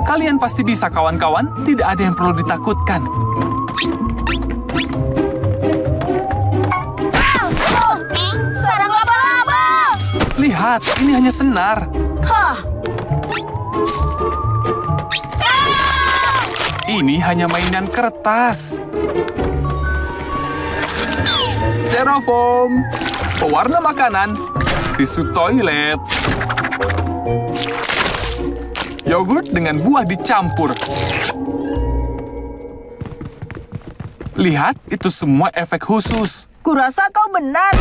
Kalian pasti bisa, kawan-kawan. Tidak ada yang perlu ditakutkan. Sarang laba-laba! Lihat, ini hanya senar. Hah! Ini hanya mainan kertas. Styrofoam, pewarna makanan, tisu toilet, yogurt dengan buah dicampur. Lihat, itu semua efek khusus. Kurasa kau benar.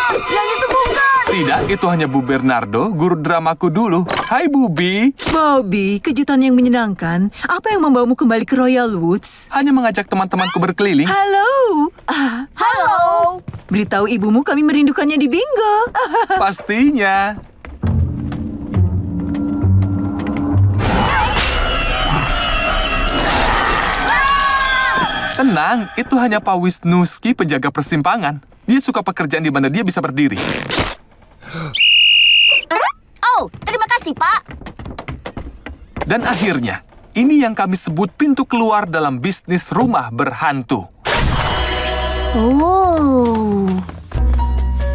Yang itu bukan. Tidak, itu hanya Bu Bernardo, guru dramaku dulu. Hai, Bubi. Bobby, kejutan yang menyenangkan. Apa yang membawamu kembali ke Royal Woods? Hanya mengajak teman-temanku berkeliling. Halo. Halo. Beritahu ibumu kami merindukannya di bingo. Pastinya. Tenang, itu hanya Pak Wisnuski, penjaga persimpangan. Dia suka pekerjaan di mana dia bisa berdiri. Oh, terima kasih, Pak. Dan akhirnya, ini yang kami sebut pintu keluar dalam bisnis rumah berhantu. Oh.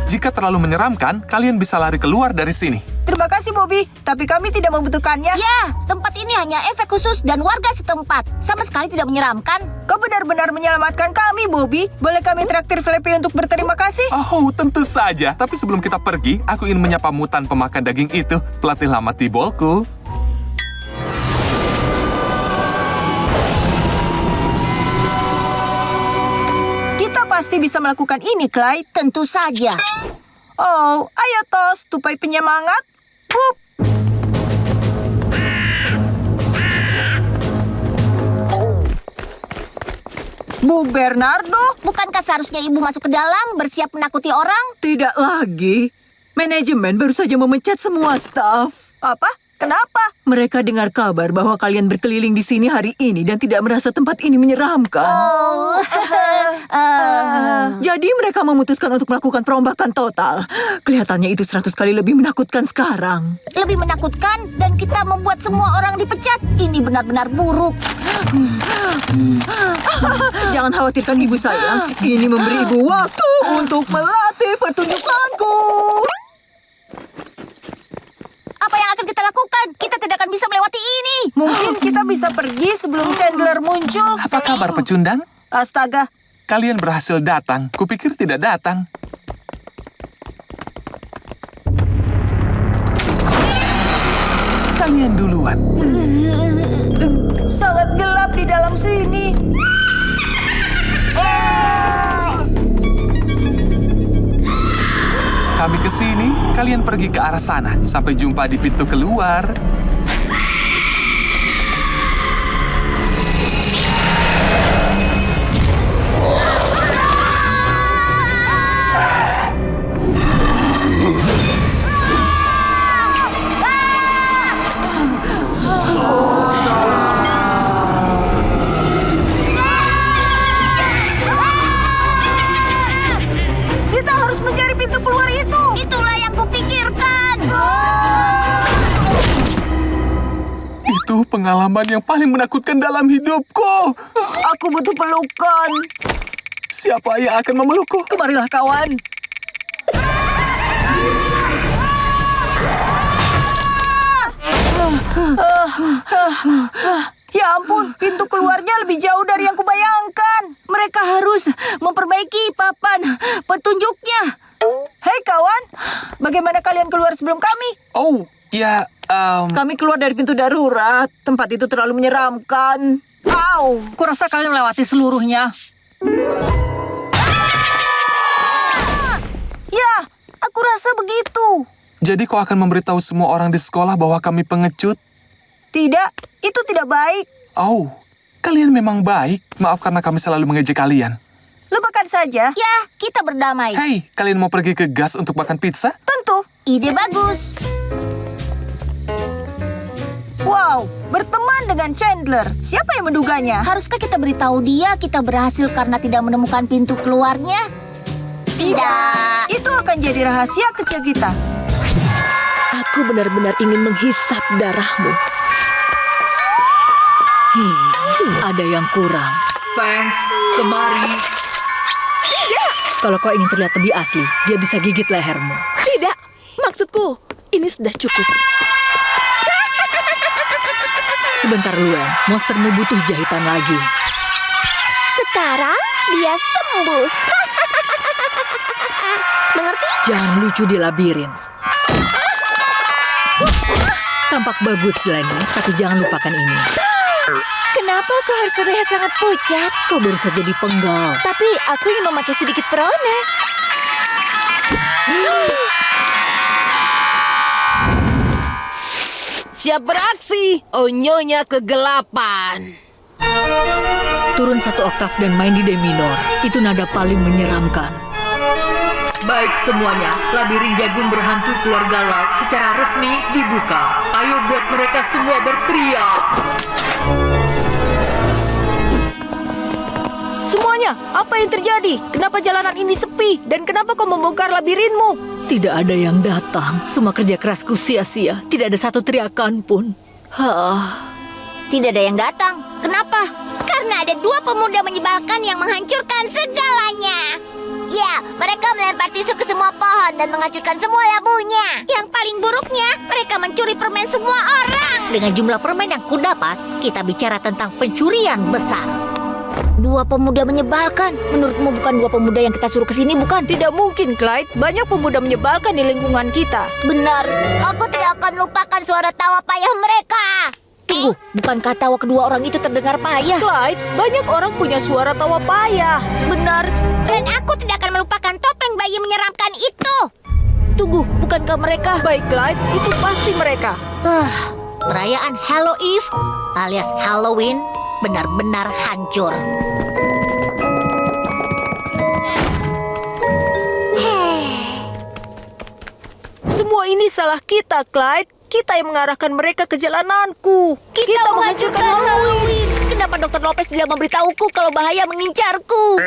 Jika terlalu menyeramkan, kalian bisa lari keluar dari sini. Terima kasih, Bobby. Tapi kami tidak membutuhkannya. Ya, tempat ini hanya efek khusus dan warga setempat. Sama sekali tidak menyeramkan. Kau benar-benar menyelamatkan kami, Bobby. Boleh kami traktir Flappy untuk berterima kasih? Oh, tentu saja. Tapi sebelum kita pergi, aku ingin menyapa Mutan pemakan daging itu, pelatih lama Tibolku. Kita pasti bisa melakukan ini, Clyde. Tentu saja. Oh, ayo Tos, tupai penyemangat. Hup. Bu Bernardo, Bukankah seharusnya ibu masuk ke dalam, bersiap menakuti orang? Tidak lagi. Manajemen baru saja memecat semua staf. apa? Kenapa? Mereka dengar kabar bahwa kalian berkeliling di sini hari ini dan tidak merasa tempat ini menyeramkan. Oh. Jadi mereka memutuskan untuk melakukan perombakan total. Kelihatannya itu 100 kali lebih menakutkan sekarang. Lebih menakutkan dan kita membuat semua orang dipecat. Ini benar-benar buruk. Jangan khawatirkan ibu saya. Ini memberi ibu waktu untuk melatih pertunjukanku. Apa yang akan kita lakukan? Kita tidak akan bisa melewati ini. Mungkin kita bisa pergi sebelum Chandler muncul. Apa kabar, pecundang? Astaga, Kalian berhasil datang. Kupikir tidak datang. Kalian duluan. sangat gelap di dalam sini. Kami ke sini, kalian pergi ke arah sana. Sampai jumpa di pintu keluar. Kita harus mencari pintu keluar itu. Itulah yang kupikirkan. Itu pengalaman yang paling menakutkan dalam hidupku. Aku butuh pelukan. Siapa yang akan memelukku? Kemarilah kawan. Ya ampun, pintu keluarnya lebih jauh dari yang kubayangkan. Mereka harus memperbaiki papan petunjuknya. Hei kawan, bagaimana kalian keluar sebelum kami? Oh, ya, Kami keluar dari pintu darurat. Tempat itu terlalu menyeramkan. Au! Kurasa kalian melewati seluruhnya. Ya, aku rasa begitu. jadi kau akan memberitahu semua orang di sekolah bahwa kami pengecut? Tidak, itu tidak baik. Oh, kalian memang baik. Maaf karena kami selalu mengejek kalian. Lupakan saja. Ya, kita berdamai. Hei, kalian mau pergi ke gas untuk makan pizza? Tentu. Ide bagus. Wow, berteman dengan Chandler. Siapa yang menduganya? Haruskah kita beritahu dia kita berhasil karena tidak menemukan pintu keluarnya? Tidak. Itu akan jadi rahasia kecil kita. Aku benar-benar ingin menghisap darahmu. Ada yang kurang. Fangs, kemari. Kalau kau ingin terlihat lebih asli, dia bisa gigit lehermu. Tidak, maksudku, ini sudah cukup. Sebentar, Luen. Monstermu butuh jahitan lagi. Sekarang dia sembuh. Mengerti? Jangan lucu di labirin. Tampak bagus, Lenny, tapi jangan lupakan ini. Kenapa kau harus terlihat sangat pucat? Kau baru saja dipenggal. Tapi aku ingin memakai sedikit perona. Siap beraksi, Nyonya Kegelapan. Turun 1 oktav dan main di D minor. Itu nada paling menyeramkan. Baik semuanya, labirin jagung berhantu keluarga Laut secara resmi dibuka. Ayo buat mereka semua berteriak. Semuanya, apa yang terjadi? Kenapa jalanan ini sepi? Dan kenapa kau membongkar labirinmu? Tidak ada yang datang. Semua kerja kerasku sia-sia. Tidak ada satu teriakan pun. Tidak ada yang datang. Kenapa? Karena ada 2 pemuda menyebalkan yang menghancurkan segalanya. Ya, mereka melempar tisu ke semua pohon dan menghancurkan semua labunya. Yang paling buruknya, mereka mencuri permen semua orang. Dengan jumlah permen yang kudapat, kita bicara tentang pencurian besar. 2 pemuda menyebalkan. Menurutmu bukan 2 pemuda yang kita suruh ke sini, bukan? Tidak mungkin, Clyde. Banyak pemuda menyebalkan di lingkungan kita. Benar. Aku tidak akan lupakan suara tawa payah mereka. Tunggu, bukankah tawa kedua orang itu terdengar payah? Clyde, banyak orang punya suara tawa payah. Benar. Dan aku tidak akan melupakan topeng bayi menyeramkan itu. Tunggu, bukankah mereka? Baik, Clyde, itu pasti mereka. Perayaan Hallow Eve alias Halloween benar-benar hancur. Semua ini salah kita, Clyde. Kita yang mengarahkan mereka ke jalananku. Kita menghancurkan Halloween. Kenapa Dr. Lopez tidak memberitahuku kalau bahaya mengincarku?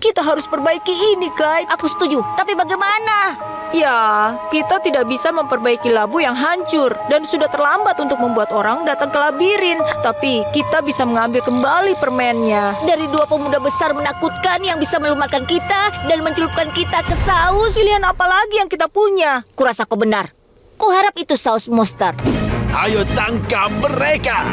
Kita harus perbaiki ini, Clyde. Aku setuju, tapi bagaimana? Ya, kita tidak bisa memperbaiki labu yang hancur dan sudah terlambat untuk membuat orang datang ke labirin. Tapi kita bisa mengambil kembali permennya. Dari 2 pemuda besar menakutkan yang bisa melumatkan kita dan mencelupkan kita ke saus. Pilihan apa lagi yang kita punya? Kurasa kau benar. Kuharap itu saus mustard. Ayo tangkap mereka!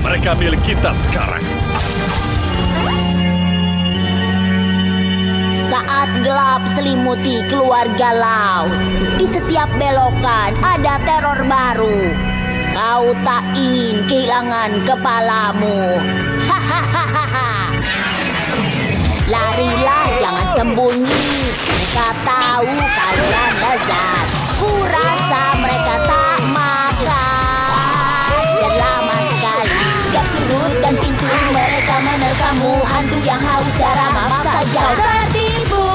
Mereka milik kita sekarang. Saat gelap selimuti keluarga laut. Di setiap belokan ada teror baru. Kau tak ingin kehilangan kepalamu. Hahaha. Larilah, jangan sembunyi. Mereka tahu kalian lezat. Kurasa mereka tak makan. Dan lama sekali, setiap sudut dan pintu mereka menerkamu. Hantu yang haus darah, maaf saja tertipu.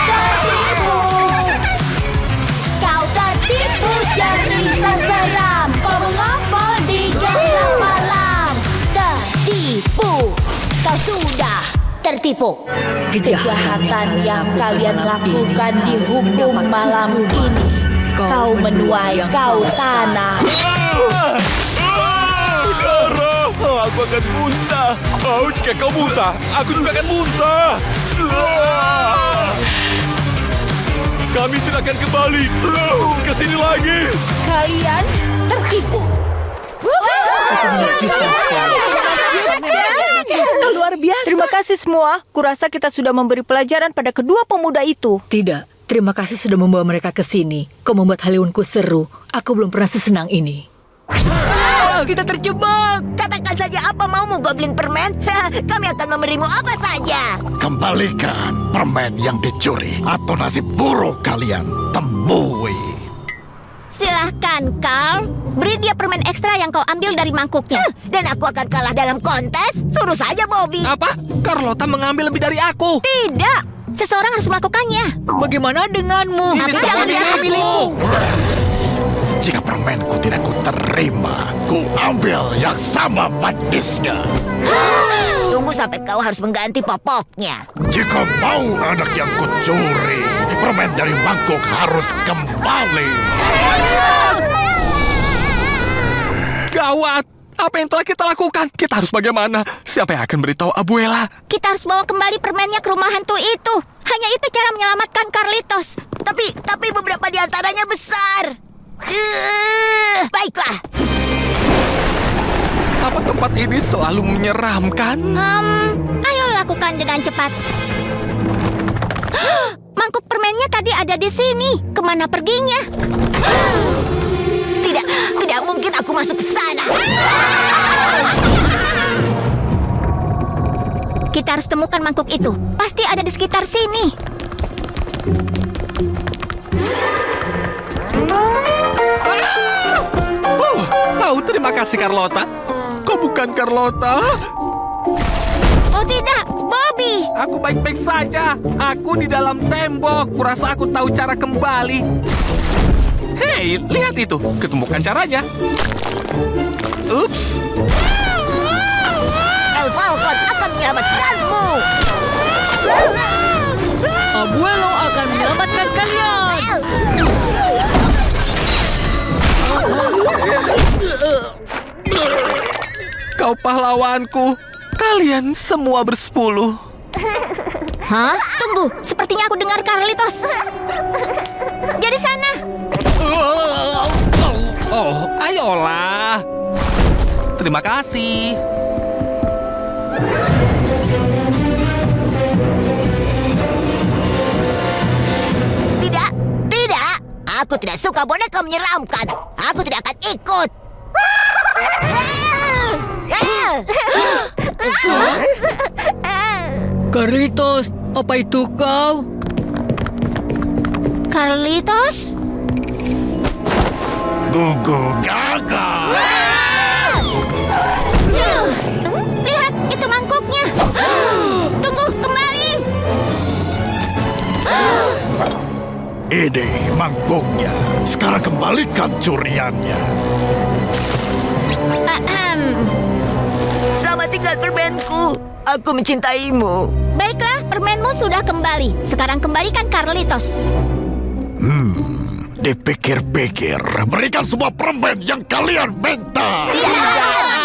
Tertipu. Kau tertipu, cerita seram. Kau mengapa di gelap malam? Tertipu. Kau sudah tertipu. Kejahatan yang kalian lakukan dihukum malam ini. Kau menuai, kau tanah. Aku akan muntah. Oh, jika kau muntah, aku juga akan muntah. Kami tidak akan kembali ke sini lagi. Kalian tertipu. Luar biasa. Terima kasih semua. Kurasa kita sudah memberi pelajaran pada kedua pemuda itu. Tidak, terima kasih sudah membawa mereka ke sini. Kau membuat Halloweenku seru. Aku belum pernah sesenang ini. Kita terjebak. Katakan saja apa maumu, Goblin Permen. Kami akan memberimu apa saja. Kembalikan permen yang dicuri atau nasib buruk kalian temui. Silahkan, Carl. Beri dia permen ekstra yang kau ambil dari mangkuknya. Dan aku akan kalah dalam kontes? Suruh saja, Bobby. Apa? Carlota mengambil lebih dari aku. Tidak. Seseorang harus melakukannya. Bagaimana denganmu? Aku Jangan tidak bisa milikmu. Jika permenku tidak kuterima, ku ambil yang sama manisnya. Tunggu sampai kau harus mengganti popoknya. Jika mau anak yang kucuri, permen dari mangkuk harus kembali. Gawat! Apa yang telah kita lakukan? Kita harus bagaimana? Siapa yang akan beritahu Abuela? Kita harus bawa kembali permennya ke rumah hantu itu. Hanya itu cara menyelamatkan Carlitos. Tapi beberapa di antaranya besar. Baiklah. Apa tempat ini selalu menyeramkan? Ayo lakukan dengan cepat. Mangkuk permennya tadi ada di sini. Kemana perginya? Tidak mungkin aku masuk ke sana. Kita harus temukan mangkuk itu. Pasti ada di sekitar sini. Oh, terima kasih Carlota. Kau bukan Carlota? Oh tidak, Bobby. Aku baik-baik saja. Aku di dalam tembok. Kurasa aku tahu cara kembali. Hei, lihat itu. Ketemukan caranya. Ups. El Falcon akan menyelamatkanmu. Abuelo akan menyelamatkan kalian. Kau pahlawanku. Kalian semua bersepuluh. Hah? Tunggu, sepertinya aku dengar Carlitos. Jadi sana. Oh, ayolah. Terima kasih. Tidak. Aku tidak suka boneka menyeramkan. Aku tidak akan ikut. Carlitos, apa itu kau? Carlitos? Gugu gaga. Lihat, itu mangkuknya. Tunggu, kembali. Ini mangkuknya. Sekarang kembalikan curiannya. Selamat tinggal permenku. Aku mencintaimu. Baiklah, permenmu sudah kembali. Sekarang kembalikan Carlitos. Dipikir-pikir, berikan semua permen yang kalian minta.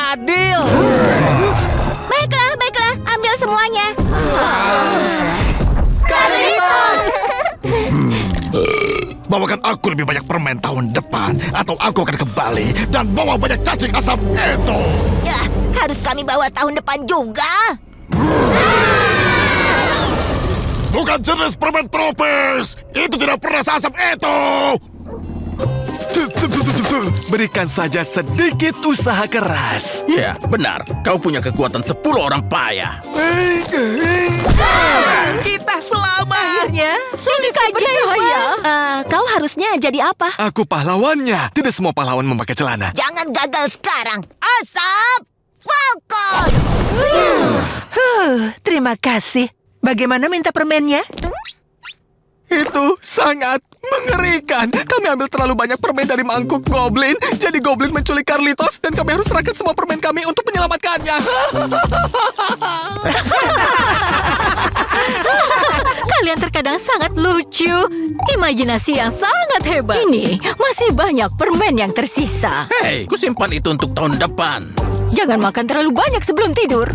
Adil. Baiklah, ambil semuanya. Carlitos! Bawakan aku lebih banyak permen tahun depan, atau aku akan kembali dan bawa banyak cacing asap itu. Ya, harus kami bawa tahun depan juga. Bukan jenis permen tropis. Itu tidak pernah seasap itu. Berikan saja sedikit usaha keras. Ya, benar. Kau punya kekuatan 10 orang payah. Kita selamat. Akhirnya. Sulit percaya. Kau harusnya jadi apa? Aku pahlawannya. Tidak semua pahlawan memakai celana. Jangan gagal sekarang. Asap! Falcon! Terima kasih. Bagaimana minta permennya? Itu sangat mengerikan. Kami ambil terlalu banyak permen dari mangkuk Goblin. Jadi Goblin menculik Carlitos dan kami harus serahkan semua permen kami untuk menyelamatkannya. Kalian terkadang sangat lucu. Imajinasi yang sangat hebat. Ini masih banyak permen yang tersisa. Hei, kusimpan itu untuk tahun depan. Jangan makan terlalu banyak sebelum tidur.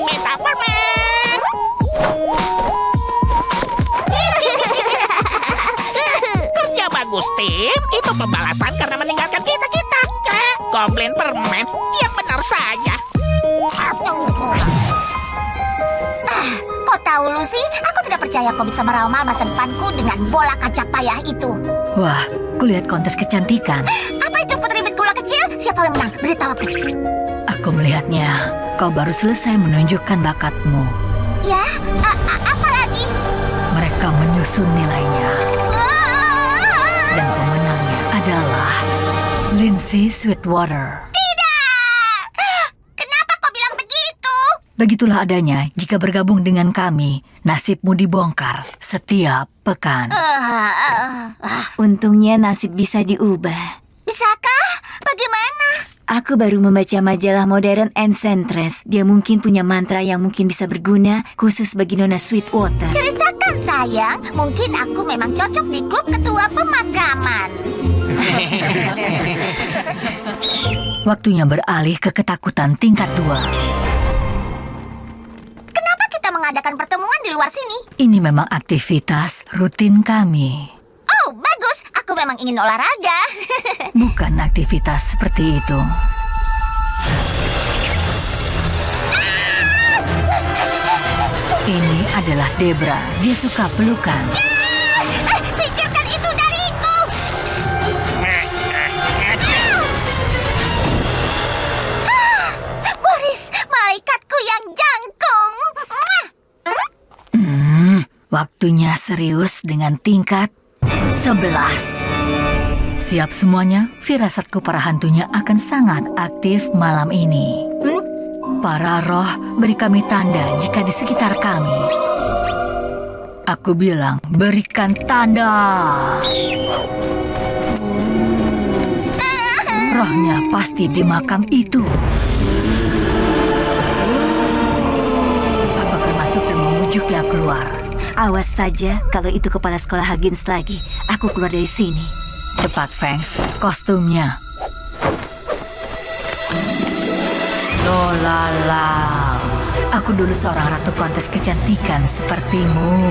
Minta permen. Kerja bagus, tim. Itu pembalasan karena meninggalkan kita. Goblin permen. Ya benar saja. Kau tahu, Lucy, aku tidak percaya kau bisa meramal masa depanku dengan bola kaca payah itu. Wah, kulihat kontes kecantikan. Apa itu putri Bitgula kecil? Siapa yang menang? Beritahu aku. Aku melihatnya. Kau baru selesai menunjukkan bakatmu. Ya, apa lagi? Mereka menyusun nilainya. Dan pemenangnya adalah Lindsay Sweetwater. Kenapa kau bilang begitu? Begitulah adanya jika bergabung dengan kami. Nasibmu dibongkar setiap pekan. Untungnya nasib bisa diubah. Bisakah? Bagaimana? Aku baru membaca majalah Modern Enchantress. Dia mungkin punya mantra yang mungkin bisa berguna khusus bagi Nona Sweetwater. Ceritakan sayang, mungkin aku memang cocok di klub ketua pemakaman. Waktunya beralih ke ketakutan tingkat 2. Kenapa kita mengadakan pertemuan di luar sini? Ini memang aktivitas rutin kami. Oh, bagus. Aku memang ingin olahraga. Bukan aktivitas seperti itu. Ini adalah Debra. Dia suka pelukan. Singkirkan itu dariku. Boris, malaikatku yang jangkung. Waktunya serius dengan tingkat 11. Siap semuanya? Firasatku para hantunya akan sangat aktif malam ini. Para roh, beri kami tanda jika di sekitar kami. Aku bilang, berikan tanda. Rohnya pasti di makam itu. Aku akan masuk dan memujuknya keluar. Awas saja kalau itu kepala sekolah Huggins lagi. Aku keluar dari sini. Cepat, Fangs. Kostumnya. Lolala. Aku dulu seorang ratu kontes kecantikan sepertimu.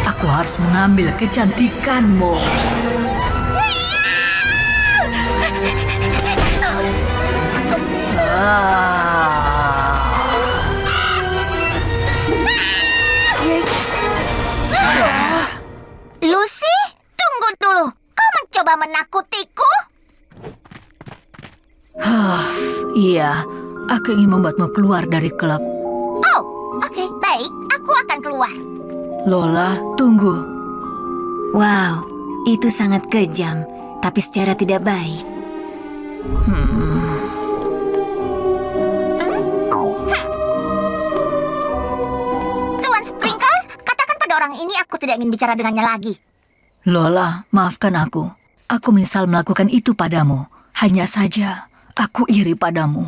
Aku harus mengambil kecantikanmu. Lucy, tunggu dulu. Kau mencoba menakutiku? Iya, aku ingin membuatmu keluar dari klub. Oh, oke, baik. Aku akan keluar. Lola, tunggu. Wow, itu sangat kejam, tapi secara tidak baik. Tuan Sprinkles, katakan pada orang ini aku tidak ingin bicara dengannya lagi. Lola, maafkan aku. Aku menyesal melakukan itu padamu. Hanya saja, aku iri padamu.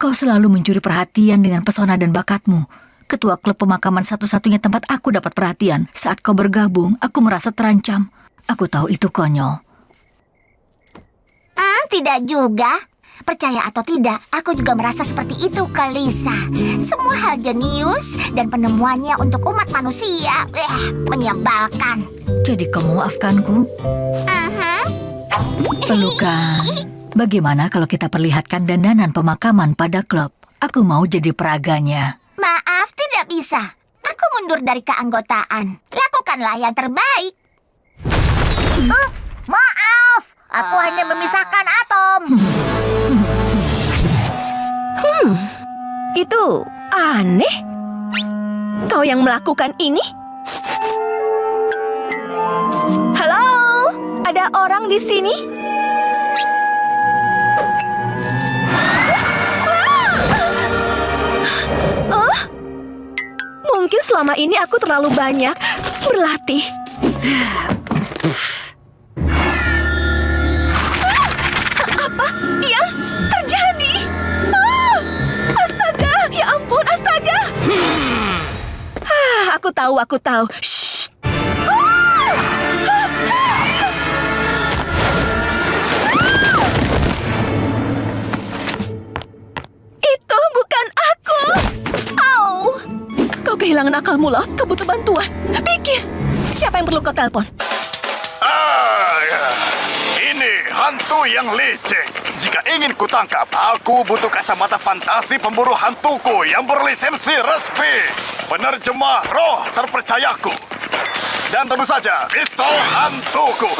Kau selalu mencuri perhatian dengan pesona dan bakatmu. Ketua klub pemakaman satu-satunya tempat aku dapat perhatian. Saat kau bergabung, aku merasa terancam. Aku tahu itu konyol. Tidak juga. Percaya atau tidak, aku juga merasa seperti itu ke Lisa. Semua hal jenius dan penemuannya untuk umat manusia menyebalkan. Jadi kau memaafkanku? Pelukan. Bagaimana kalau kita perlihatkan dandanan pemakaman pada klub? Aku mau jadi peraganya. Maaf, tidak bisa. Aku mundur dari keanggotaan. Lakukanlah yang terbaik. Ups, maaf. Aku hanya memisahkan atom. Itu aneh. Kau yang melakukan ini? Halo? Ada orang di sini? Oh? Mungkin selama ini aku terlalu banyak berlatih. Apa yang terjadi? Astaga, ya ampun, astaga. Aku tahu. Shh. Itu bukan aku. Au. Kau kehilangan akalmu loh, kau butuh bantuan. Pikir, siapa yang perlu kau telepon? Ini hantu yang licik. Jika ingin kutangkap, aku butuh kacamata fantasi pemburu hantuku yang berlisensi resmi. Penerjemah roh terpercayaku. Dan tentu saja, pistol hantuku.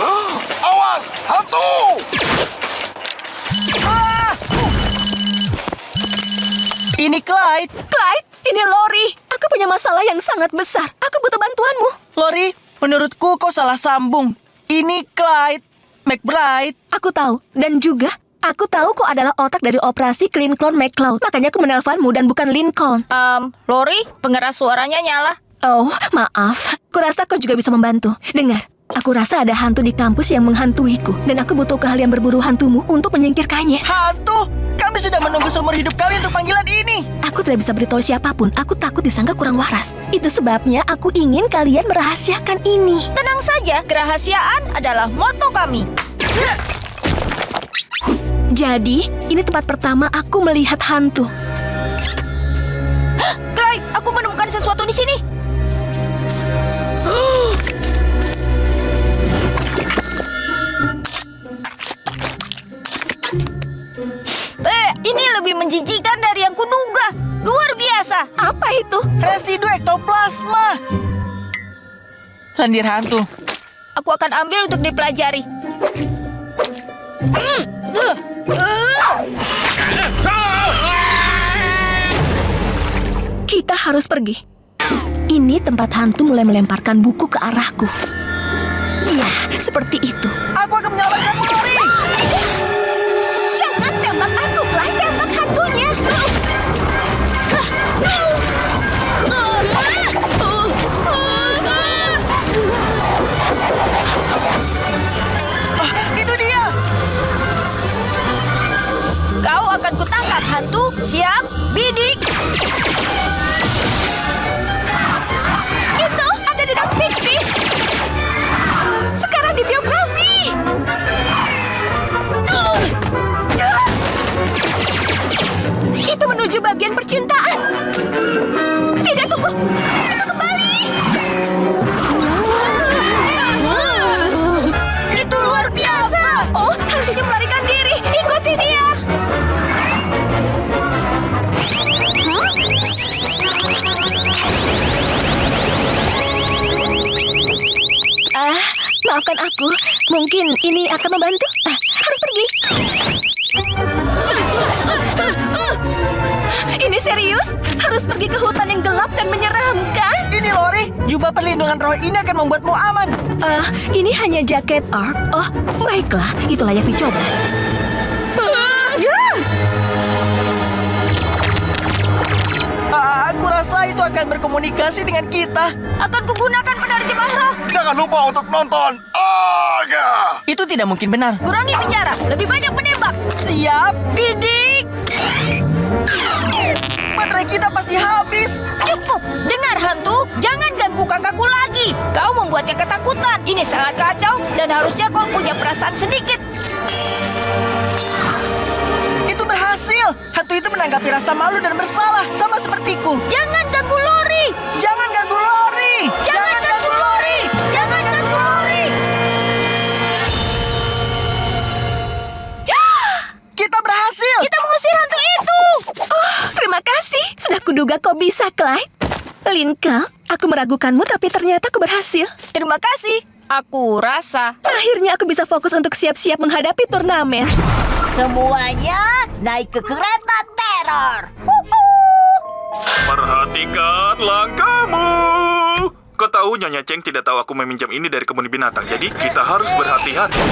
Awas, hantu! Ini Clyde. Clyde, ini Lori. Aku punya masalah yang sangat besar. Aku butuh bantuanmu. Lori, menurutku kau salah sambung. Ini Clyde. McBride. Aku tahu. Dan juga, aku tahu kau adalah otak dari operasi Clean Clone McCloud. Makanya aku menelponmu dan bukan Lincoln. Lori, pengeras suaranya nyala. Oh, maaf. Kurasa kau juga bisa membantu. Dengar, aku rasa ada hantu di kampus yang menghantuiku. Dan aku butuh keahlian berburu hantumu untuk menyingkirkannya. Hantu? Kami sudah menunggu seumur hidup kami untuk panggilan ini. Aku tidak bisa beritahu siapapun. Aku takut disangka kurang waras. Itu sebabnya aku ingin kalian merahasiakan ini. Tenang saja, kerahasiaan adalah moto kami. Jadi, ini tempat pertama aku melihat hantu. Clyde, aku menemukan sesuatu di sini. Ini lebih menjijikan dari yang kuduga. Luar biasa. Apa itu? Residu ektoplasma. Lendir hantu. Aku akan ambil untuk dipelajari. Kita harus pergi. Ini tempat hantu mulai melemparkan buku ke arahku. Ya, seperti itu. Aku akan menyelamatkanmu, Lori. Jangan tembak aku, Clyde. Tembak hantunya. Itu dia. Kau akan kutangkap, hantu. Siap, bidik. Itu ada di dalam fiksi. Sekarang di biografi. Itu menuju bagian percintaan. Tidak, tunggu. Itu kembali. Itu luar biasa. Oh, hantunya melarikan diri. Ikuti dia. Maafkan aku. Mungkin ini akan membantu. Harus pergi. Ini serius? Harus pergi ke hutan yang gelap dan menyeramkan? Ini, Lori. Jubah perlindungan roh ini akan membuatmu aman. Ini hanya jaket Ark. Oh, baiklah. Itu layak dicoba. Aku rasa itu akan berkomunikasi dengan kita. Akan kugunakan penerjemah roh. Jangan lupa untuk nonton. Aga! Itu tidak mungkin benar. Kurangi bicara. Lebih banyak menembak. Siap. Bidik. Baterai kita pasti habis. Cukup. Dengar, hantu. Jangan ganggu kakakku lagi. Kau membuatnya ketakutan. Ini sangat kacau. Dan harusnya kau punya perasaan sedikit. Itu berhasil. Hantu itu menanggapi rasa malu dan bersalah. Sama sepertiku. Jangan ganggu Lori. Jangan ganggu Lori. Jangan ganggu Lori. Jangan ganggu Lori. Kita berhasil. Kita mengusir hantu itu. Oh, terima kasih. Sudah kuduga kau bisa, Clyde. Lincoln, aku meragukanmu tapi ternyata aku berhasil. Terima kasih. Aku rasa. Akhirnya aku bisa fokus untuk siap-siap menghadapi turnamen. Semuanya naik ke kereta teror. Perhatikan langkahmu. Kau tahu Nyonya Cheng tidak tahu aku meminjam ini dari kebun binatang, jadi kita harus berhati-hati.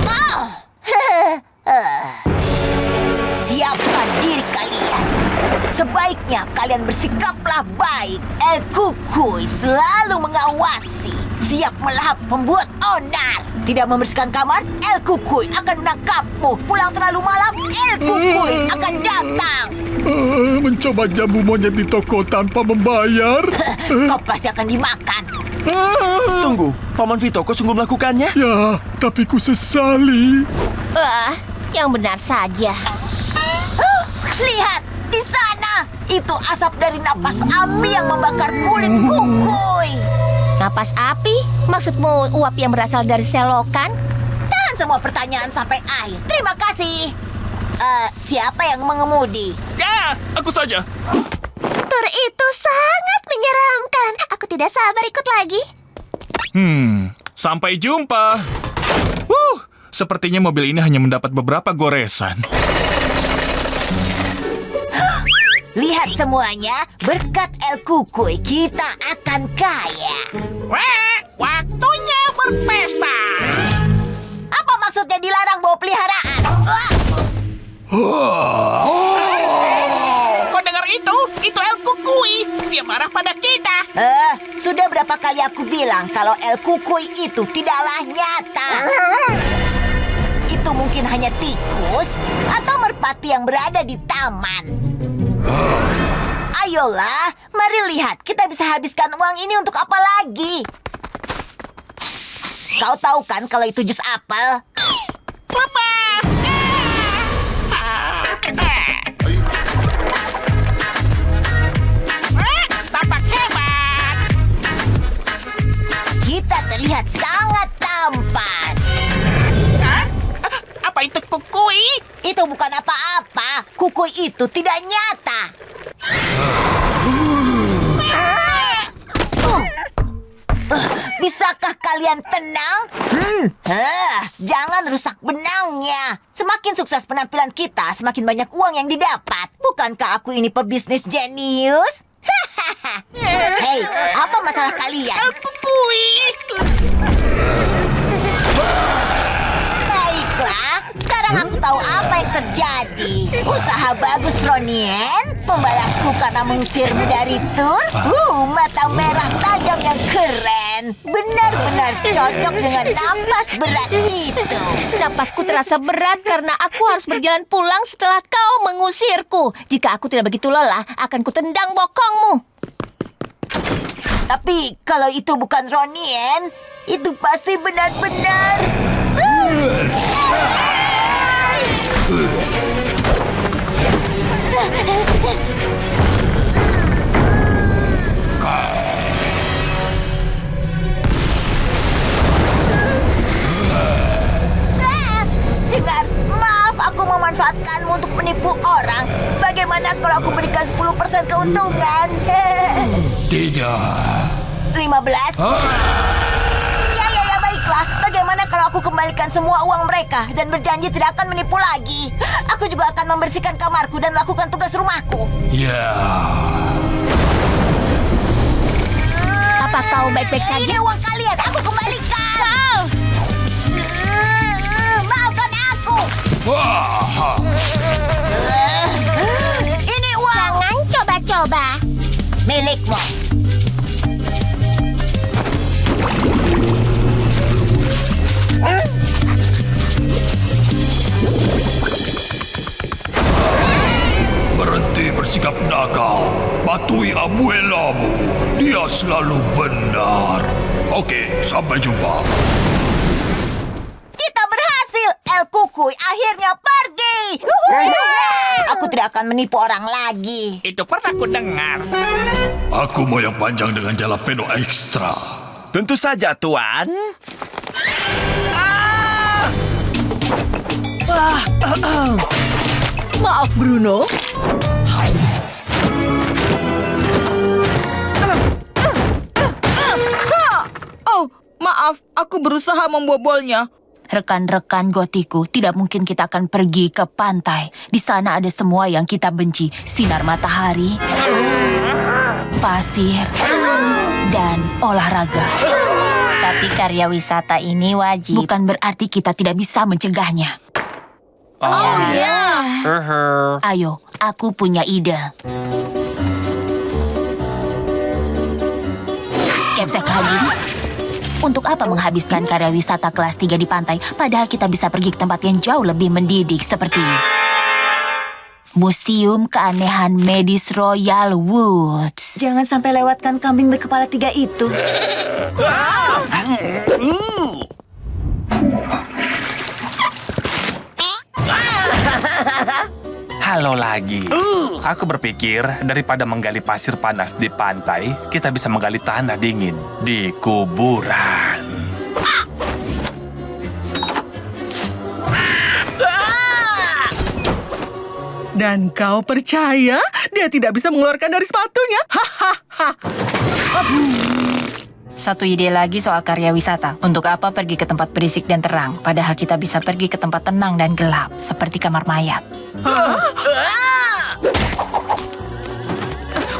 Siapkan diri kalian. Sebaiknya kalian bersikaplah baik. El Kukui selalu mengawasi. Siap melahap pembuat onar. Tidak membersihkan kamar, El Kukui akan menangkapmu. Pulang terlalu malam, El Kukui akan datang. Mencoba jambu monyet di toko tanpa membayar. Kau pasti akan dimakan. Tunggu, Paman Vitoko sungguh melakukannya? Ya, tapi ku sesali. Yang benar saja. Lihat, di sana. Itu asap dari napas api yang membakar kulit Kukui. Napas api? Maksudmu uap yang berasal dari selokan? Tahan semua pertanyaan sampai akhir. Terima kasih. Siapa yang mengemudi? Ya, aku saja. Tur itu sangat menyeramkan. Aku tidak sabar ikut lagi. Sampai jumpa. Sepertinya mobil ini hanya mendapat beberapa goresan. Lihat semuanya, berkat El Kukui kita akan kaya. Waktunya berpesta. Apa maksudnya dilarang? membawa peliharaan. Kau dengar itu? Itu El Kukui. Dia marah pada kita. Sudah berapa kali aku bilang kalau El Kukui itu tidaklah nyata. Itu mungkin hanya tikus atau merpati yang berada di taman. Ayolah, mari lihat. Kita bisa habiskan uang ini untuk apa lagi? Kau tahu kan kalau itu jus apel? Papa! Tampak hebat. Kita terlihat sangat tampan. Hah? Apa itu Kukui? Itu bukan apa-apa. Kukui itu tidak nyata. Bisakah kalian tenang? Jangan rusak benangnya. Semakin sukses penampilan kita, semakin banyak uang yang didapat. Bukankah aku ini pebisnis jenius? Hei, apa masalah kalian? Kukui. Baiklah, sekarang aku tahu apa yang terjadi. Usaha bagus, Ronien. Membalasku karena mengusirmu dari tur. Mata merah tajam yang keren. Benar-benar cocok dengan napas berat itu. Napasku terasa berat karena aku harus berjalan pulang setelah kau mengusirku. Jika aku tidak begitu lelah, akan kutendang bokongmu. Tapi kalau itu bukan Ronien, itu pasti benar-benar... Dengar, maaf aku memanfaatkanmu untuk menipu orang. Bagaimana kalau aku berikan 10% keuntungan? Tidak. 15? Ya, baiklah. Bagaimana kalau aku kembalikan semua uang mereka dan berjanji tidak akan menipu lagi? Aku juga akan membersihkan kamarku dan melakukan tugas rumahku. Ya. Apa kau baik-baik saja? Ini uang kalian, aku kembalikan. Maafkan aku. Ini uang. Jangan coba-coba. Milikmu. Berhenti bersikap nakal. Patuhi abuelamu. Dia selalu benar. Oke, sampai jumpa. Kita berhasil. El Kukui akhirnya pergi. Aku tidak akan menipu orang lagi. Itu pernah ku dengar. Aku mau yang panjang dengan jalapeno ekstra. Tentu saja, Tuan. Maaf, Bruno. Oh, maaf, aku berusaha membobolnya. Rekan-rekan gotiku, tidak mungkin kita akan pergi ke pantai. Di sana ada semua yang kita benci. Sinar matahari, pasir, dan olahraga. Tapi karya wisata ini wajib. Bukan berarti kita tidak bisa mencegahnya. Ayo, aku punya ide. Capsek Huggins, untuk apa menghabiskan karya wisata kelas 3 di pantai, padahal kita bisa pergi ke tempat yang jauh lebih mendidik seperti Museum Keanehan Medis Royal Woods. Jangan sampai lewatkan kambing berkepala 3 itu. Halo lagi. Aku berpikir daripada menggali pasir panas di pantai, kita bisa menggali tanah dingin di kuburan. Dan kau percaya dia tidak bisa mengeluarkan dari sepatunya? Hahaha. Satu ide lagi soal karya wisata. Untuk apa pergi ke tempat berisik dan terang, padahal kita bisa pergi ke tempat tenang dan gelap, seperti kamar mayat.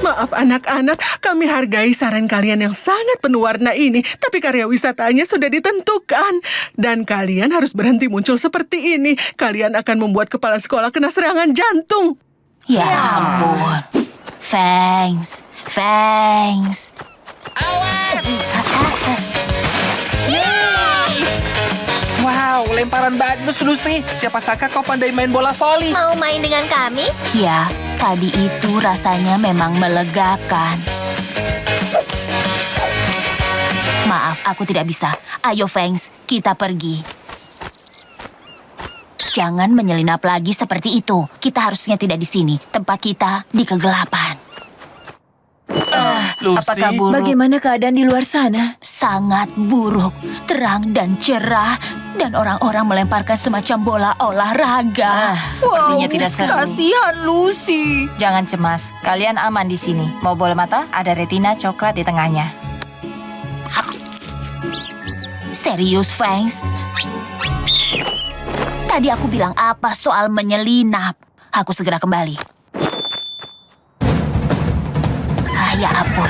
Maaf anak-anak, kami hargai saran kalian yang sangat penuh warna ini, tapi karya wisatanya sudah ditentukan. Dan kalian harus berhenti muncul seperti ini. Kalian akan membuat kepala sekolah kena serangan jantung. Ya ampun. Fangs. Wow, lemparan bagus, Lucy. Siapa sangka kau pandai main bola voli. Mau main dengan kami? Ya, tadi itu rasanya memang melegakan. Maaf, aku tidak bisa. Ayo, Fangs, kita pergi. Jangan menyelinap lagi seperti itu. Kita harusnya tidak di sini. Tempat kita di kegelapan. Lucy. Apakah buruk? Bagaimana keadaan di luar sana? Sangat buruk, terang dan cerah, dan orang-orang melemparkan semacam bola olahraga. Sepertinya tidak seru. Kasihan Lucy. Jangan cemas, kalian aman di sini. Mau bola mata? Ada retina coklat di tengahnya. Serius, Fangs? Tadi aku bilang apa soal menyelinap? Aku segera kembali. Ya ampun.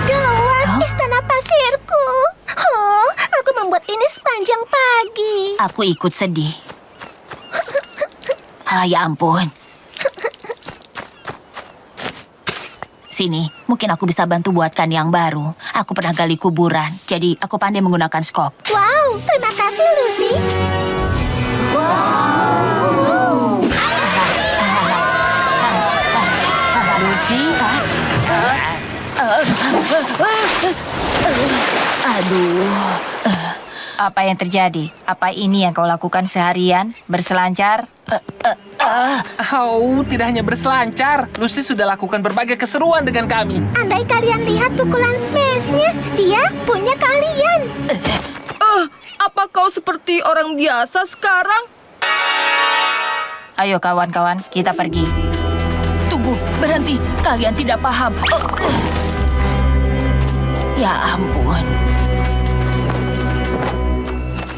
Gawat, istana pasirku. Oh, aku membuat ini sepanjang pagi. Aku ikut sedih. Ya ampun. Sini, mungkin aku bisa bantu buatkan yang baru. Aku pernah gali kuburan, jadi aku pandai menggunakan skop. Wow, terima kasih, Lucy. Lucy? Aduh. Apa yang terjadi? Apa ini yang kau lakukan seharian? Berselancar? Oh, tidak hanya berselancar. Lucy sudah lakukan berbagai keseruan dengan kami. Andai kalian lihat pukulan smash-nya, dia punya kalian. Apa kau seperti orang biasa sekarang? Ayo kawan-kawan, kita pergi. Tunggu, berhenti. Kalian tidak paham. Ya ampun.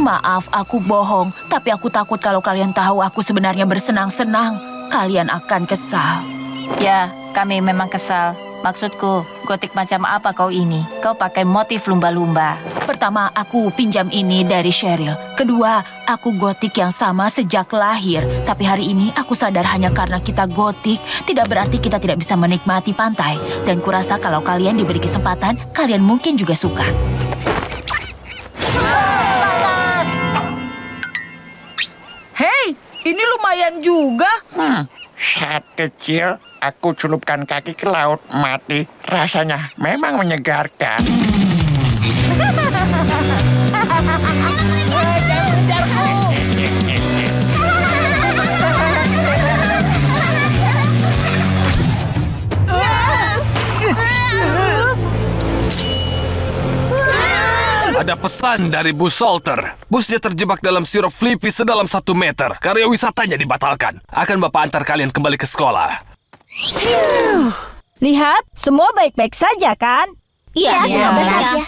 Maaf, aku bohong. Tapi aku takut kalau kalian tahu aku sebenarnya bersenang-senang. Kalian akan kesal. Ya, kami memang kesal. Maksudku, gotik macam apa kau ini? Kau pakai motif lumba-lumba. Pertama, aku pinjam ini dari Cheryl. Kedua, aku gotik yang sama sejak lahir. Tapi hari ini aku sadar hanya karena kita gotik, tidak berarti kita tidak bisa menikmati pantai. Dan kurasa kalau kalian diberi kesempatan, kalian mungkin juga suka. Hei, ini lumayan juga. Saat kecil, aku celupkan kaki ke laut mati. Rasanya memang menyegarkan. Ada pesan dari Bu Salter. Busnya terjebak dalam sirup Flippy sedalam 1 meter. Karya wisatanya dibatalkan. Akan Bapak antar kalian kembali ke sekolah. Lihat, semua baik-baik saja kan? Iya, semoga saja.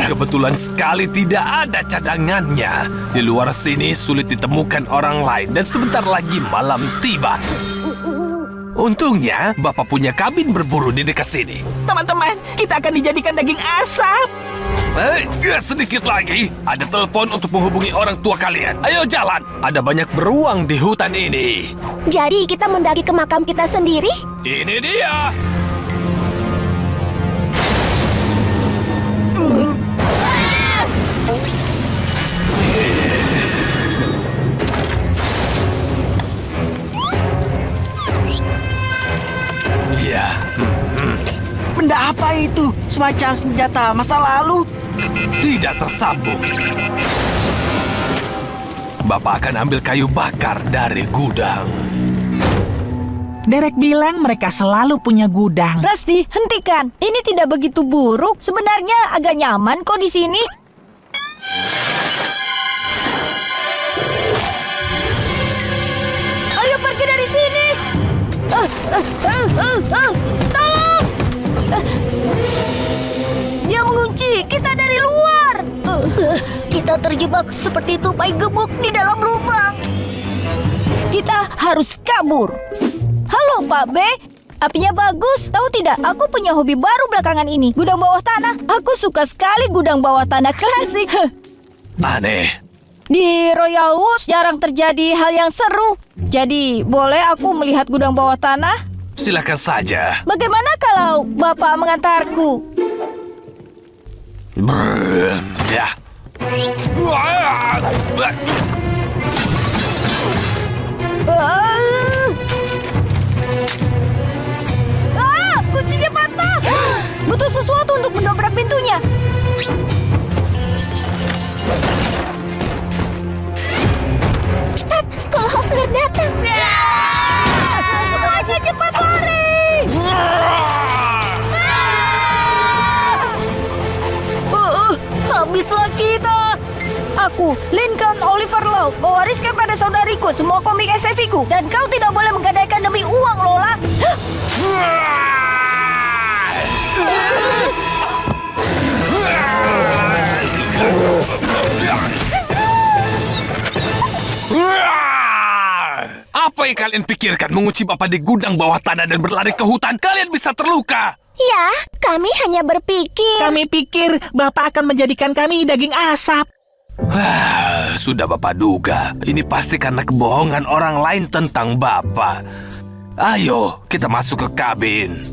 Kebetulan sekali tidak ada cadangannya. Di luar sini sulit ditemukan orang lain dan sebentar lagi malam tiba. Untungnya, Bapak punya kabin berburu di dekat sini. Teman-teman, kita akan dijadikan daging asap. Sedikit lagi. Ada telepon untuk menghubungi orang tua kalian. Ayo jalan. Ada banyak beruang di hutan ini. Jadi kita mendaki ke makam kita sendiri? Ini dia. Ya. Benda apa itu? Semacam senjata masa lalu? Tidak tersambung. Bapak akan ambil kayu bakar dari gudang. Derek bilang mereka selalu punya gudang. Rusty, hentikan. Ini tidak begitu buruk. Sebenarnya agak nyaman kok di sini. Ayo pergi dari sini. Tolong! Dia mengunci kita dari luar. Kita terjebak seperti tupai gemuk di dalam lubang. Kita harus kabur. Halo Pak B, apinya bagus. Tahu tidak, aku punya hobi baru belakangan ini. Gudang bawah tanah. Aku suka sekali gudang bawah tanah klasik. Aneh. Di Royal Woods jarang terjadi hal yang seru. Jadi, boleh aku melihat gudang bawah tanah? Silakan saja. Bagaimana kalau Bapak mengantarku? Ya. Kuncinya patah. Butuh sesuatu untuk mendobrak pintunya. Cepat, Sekolah Hofner datang. Semuanya cepat lari. Habislah kita. Aku, Lincoln Oliver Law, mewariskan pada saudariku semua komik SF-ku. Dan kau tidak boleh menggadaikan demi uang, Lola. Apa yang kalian pikirkan mengunci Bapak di gudang bawah tanah dan berlari ke hutan? Kalian bisa terluka. Ya, kami hanya berpikir. Kami pikir Bapak akan menjadikan kami daging asap. Sudah Bapak duga. Ini pasti karena kebohongan orang lain tentang Bapak. Ayo, kita masuk ke kabin.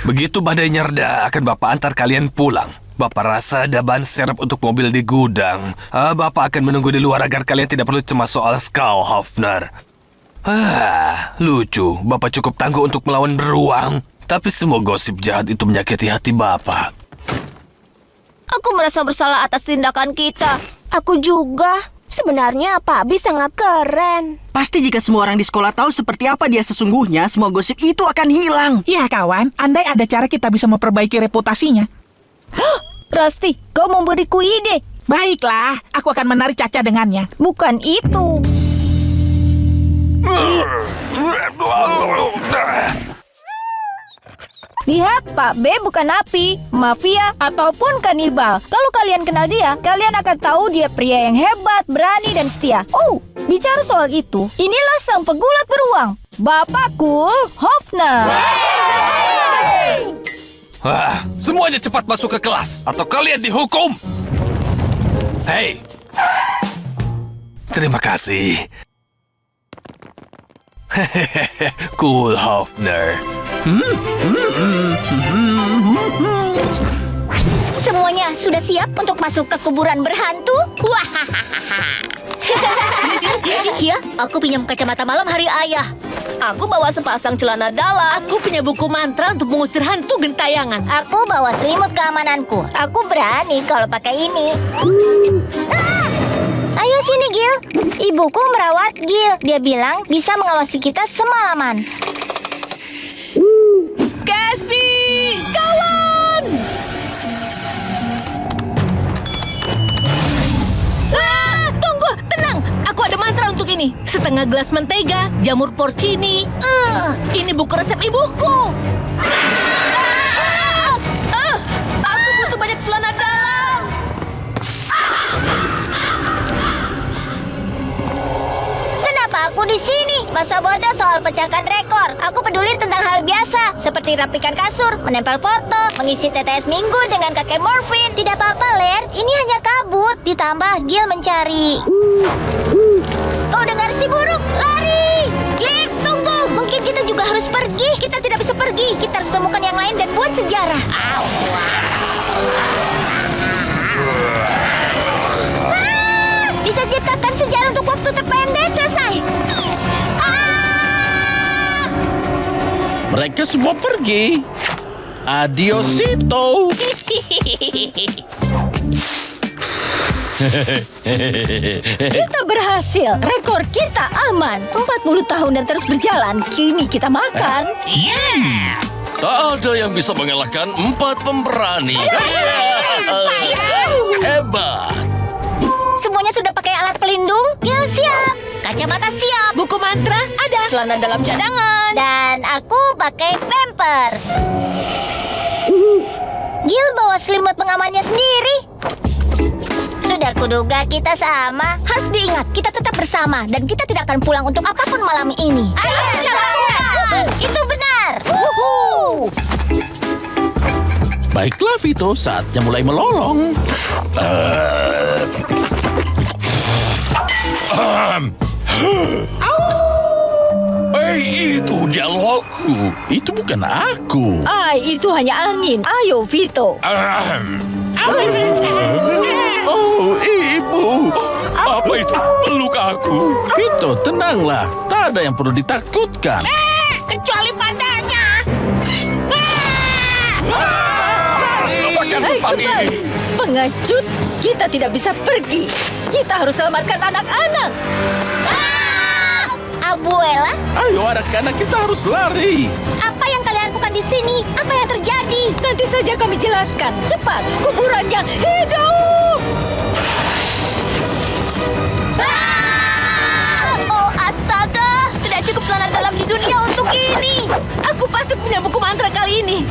Begitu badainya reda, akan Bapak antar kalian pulang. Bapak rasa ada ban serep untuk mobil di gudang. Bapak akan menunggu di luar agar kalian tidak perlu cemas soal Skull Hofner. Lucu. Bapak cukup tangguh untuk melawan beruang. Tapi semua gosip jahat itu menyakiti hati Bapak. Aku merasa bersalah atas tindakan kita. Aku juga. Sebenarnya Pak Abi sangat keren. Pasti jika semua orang di sekolah tahu seperti apa dia sesungguhnya, semua gosip itu akan hilang. Ya kawan, andai ada cara kita bisa memperbaiki reputasinya. Rasti, kau memberiku ide. Baiklah, aku akan menarik Caca dengannya. Bukan itu. Lihat, Pak B bukan napi, mafia, ataupun kanibal. Kalau kalian kenal dia, kalian akan tahu dia pria yang hebat, berani, dan setia. Oh, bicara soal itu, inilah sang pegulat beruang, Bapak Cool Hofner. Semuanya cepat masuk ke kelas, atau kalian dihukum. Hei, terima kasih. Cool Hofner. Semuanya sudah siap untuk masuk ke kuburan berhantu? Ya, aku pinjam kacamata malam hari ayah. Aku bawa sepasang celana dalam. Aku punya buku mantra untuk mengusir hantu gentayangan. Aku bawa selimut keamananku. Aku berani kalau pakai ini. Ayo sini, Gil. Ibuku merawat Gil. Dia bilang bisa mengawasi kita semalaman. Cassie, kawan! Tunggu, tenang. Aku ada mantra untuk ini. Setengah gelas mentega, jamur porcini. Ini buku resep ibuku. Aku butuh banyak celana dalam. Kenapa aku di sini? Masa bodoh soal pecahkan rekor. Aku peduli tentang hal biasa, seperti rapikan kasur, menempel foto, mengisi TTS minggu dengan kakek morfin. Tidak apa-apa, Laird. Ini hanya kabut. Ditambah Gil mencari. Oh, dengar si buruk. Lari! Laird, tunggu. Mungkin kita juga harus pergi. Kita tidak bisa pergi. Kita harus temukan yang lain dan buat sejarah. Bisa ciptakan sejarah untuk waktu terpendek. Selesai. Mereka semua pergi. Adiosito. Kita berhasil. Rekor kita aman. 40 tahun dan terus berjalan. Kini kita makan. Tak ada yang bisa mengalahkan 4 pemberani. Hebat. Semuanya sudah pakai alat pelindung? Gil siap. Kacamata siap. Buku mantra ada. Celana dalam cadangan. Dan aku pakai Pampers. Gil bawa membawa selimut pengamannya sendiri. Sudah kuduga kita sama. Harus diingat, kita tetap bersama dan kita tidak akan pulang untuk apapun malam ini. Ayo, lakukan! Itu benar. Baiklah Vito, saatnya mulai melolong. Itu dialogku. Itu bukan aku. Itu hanya angin. Ayo, Vito. Oh, ibu. Apa itu? Peluk aku. Vito, tenanglah. Tak ada yang perlu ditakutkan. Kecuali padanya. Kembali. Pengecut, kita tidak bisa pergi. Kita harus selamatkan anak-anak. Abuela, Ayo anak-anak, kita harus lari. apa yang kalian lakukan di sini? Apa yang terjadi? Nanti saja kami jelaskan. Cepat, kuburannya hidup. Oh, astaga. Tidak cukup celana dalam di dunia untuk ini. Aku pasti punya buku mantra kali ini.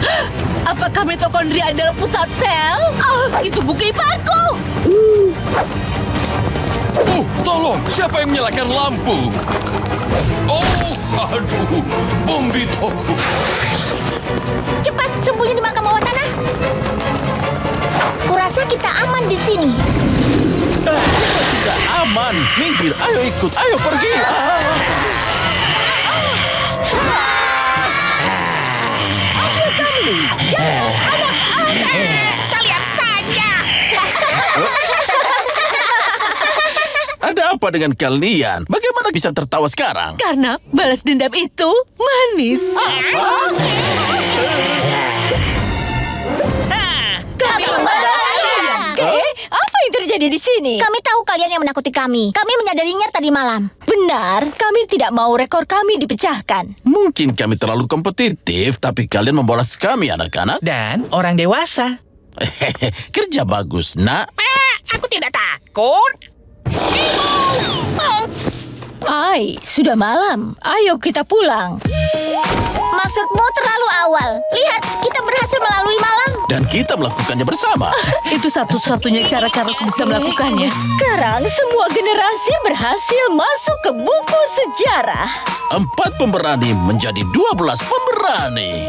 Apakah mitokondria adalah pusat sel? Itu buku IPA-ku. Tolong, siapa yang menyalakan lampu? Aduh, bom Bitoku. Cepat, sembunyi di makam bawah tanah. Kurasa kita aman di sini. Tidak aman. Minggir, ayo ikut. Ayo pergi. Kalian saja. Ada apa dengan kalian? Bagaimana bisa tertawa sekarang? Karena balas dendam itu manis. Kami membalas kalian. Apa yang terjadi di sini? Kami tahu kalian yang menakuti kami. Kami menyadarinya tadi malam. Benar, kami tidak mau rekor kami dipecahkan. Mungkin kami terlalu kompetitif, tapi kalian membalas kami, anak-anak. Dan orang dewasa. Kerja bagus, nak. Aku tidak takut. Sudah malam. Ayo kita pulang. Maksudmu terlalu awal. Lihat, kita berhasil melalui malam. Dan kita melakukannya bersama. Itu satu-satunya cara aku bisa melakukannya. Sekarang semua generasi berhasil masuk ke buku sejarah. 4 pemberani menjadi 12 pemberani.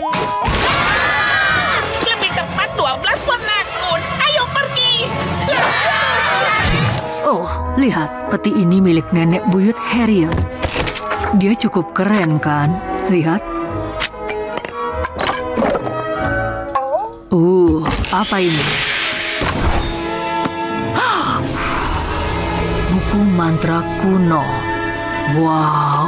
Lebih tepat 12 penakut. Ayo pergi. Oh, lihat, peti ini milik nenek buyut Harriet. Dia cukup keren, kan? Lihat. Apa ini? Buku mantra kuno. Wow.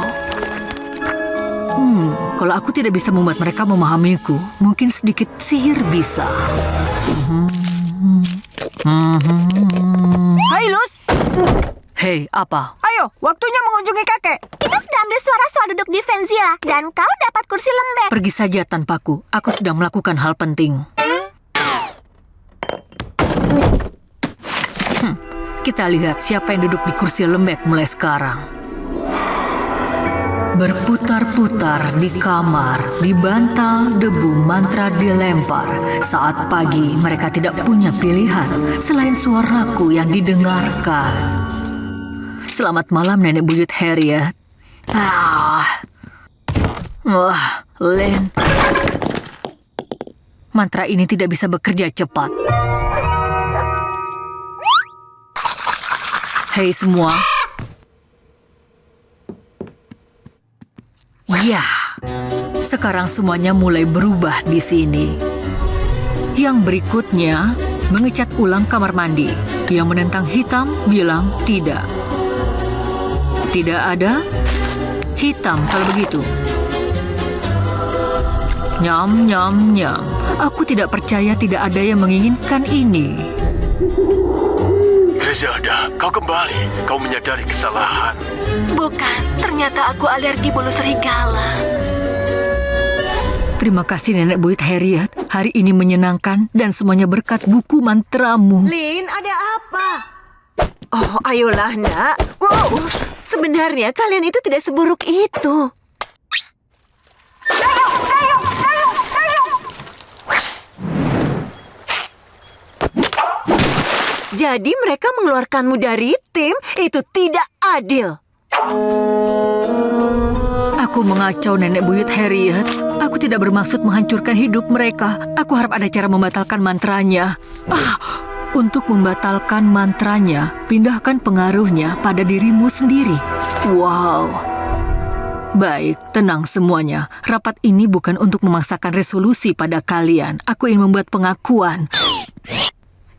Kalau aku tidak bisa membuat mereka memahamiku, mungkin sedikit sihir bisa. Hai, Luz. Hei, apa? Ayo, waktunya mengunjungi kakek. Kita sudah ambil suara soal duduk di Venzila, dan kau dapat kursi lembek. Pergi saja tanpaku. Aku sedang melakukan hal penting. Kita lihat siapa yang duduk di kursi lembek mulai sekarang. Berputar-putar di kamar, di bantal debu mantra dilempar. Saat pagi, mereka tidak punya pilihan selain suaraku yang didengarkan. Selamat malam, Nenek Buyut Harriet. Len. Mantra ini tidak bisa bekerja cepat. Hei semua. Ya, sekarang semuanya mulai berubah di sini. Yang berikutnya, mengecat ulang kamar mandi. Yang menentang hitam bilang tidak. Tidak ada hitam kalau begitu. Nyam, nyam, nyam. Aku tidak percaya tidak ada yang menginginkan ini. Griselda, kau kembali. Kau menyadari kesalahan. Bukan, ternyata aku alergi bulu serigala. Terima kasih Nenek Buyut Harriet. Hari ini menyenangkan dan semuanya berkat buku mantramu. Lin, ada apa? Oh, ayolah nak. Wow, sebenarnya kalian itu tidak seburuk itu. Jadi mereka mengeluarkanmu dari tim, itu tidak adil. Aku mengacau Nenek Buyut Harriet. Aku tidak bermaksud menghancurkan hidup mereka. Aku harap ada cara membatalkan mantranya. Untuk membatalkan mantranya, pindahkan pengaruhnya pada dirimu sendiri. Wow. Baik, tenang semuanya. Rapat ini bukan untuk memaksakan resolusi pada kalian. Aku ingin membuat pengakuan.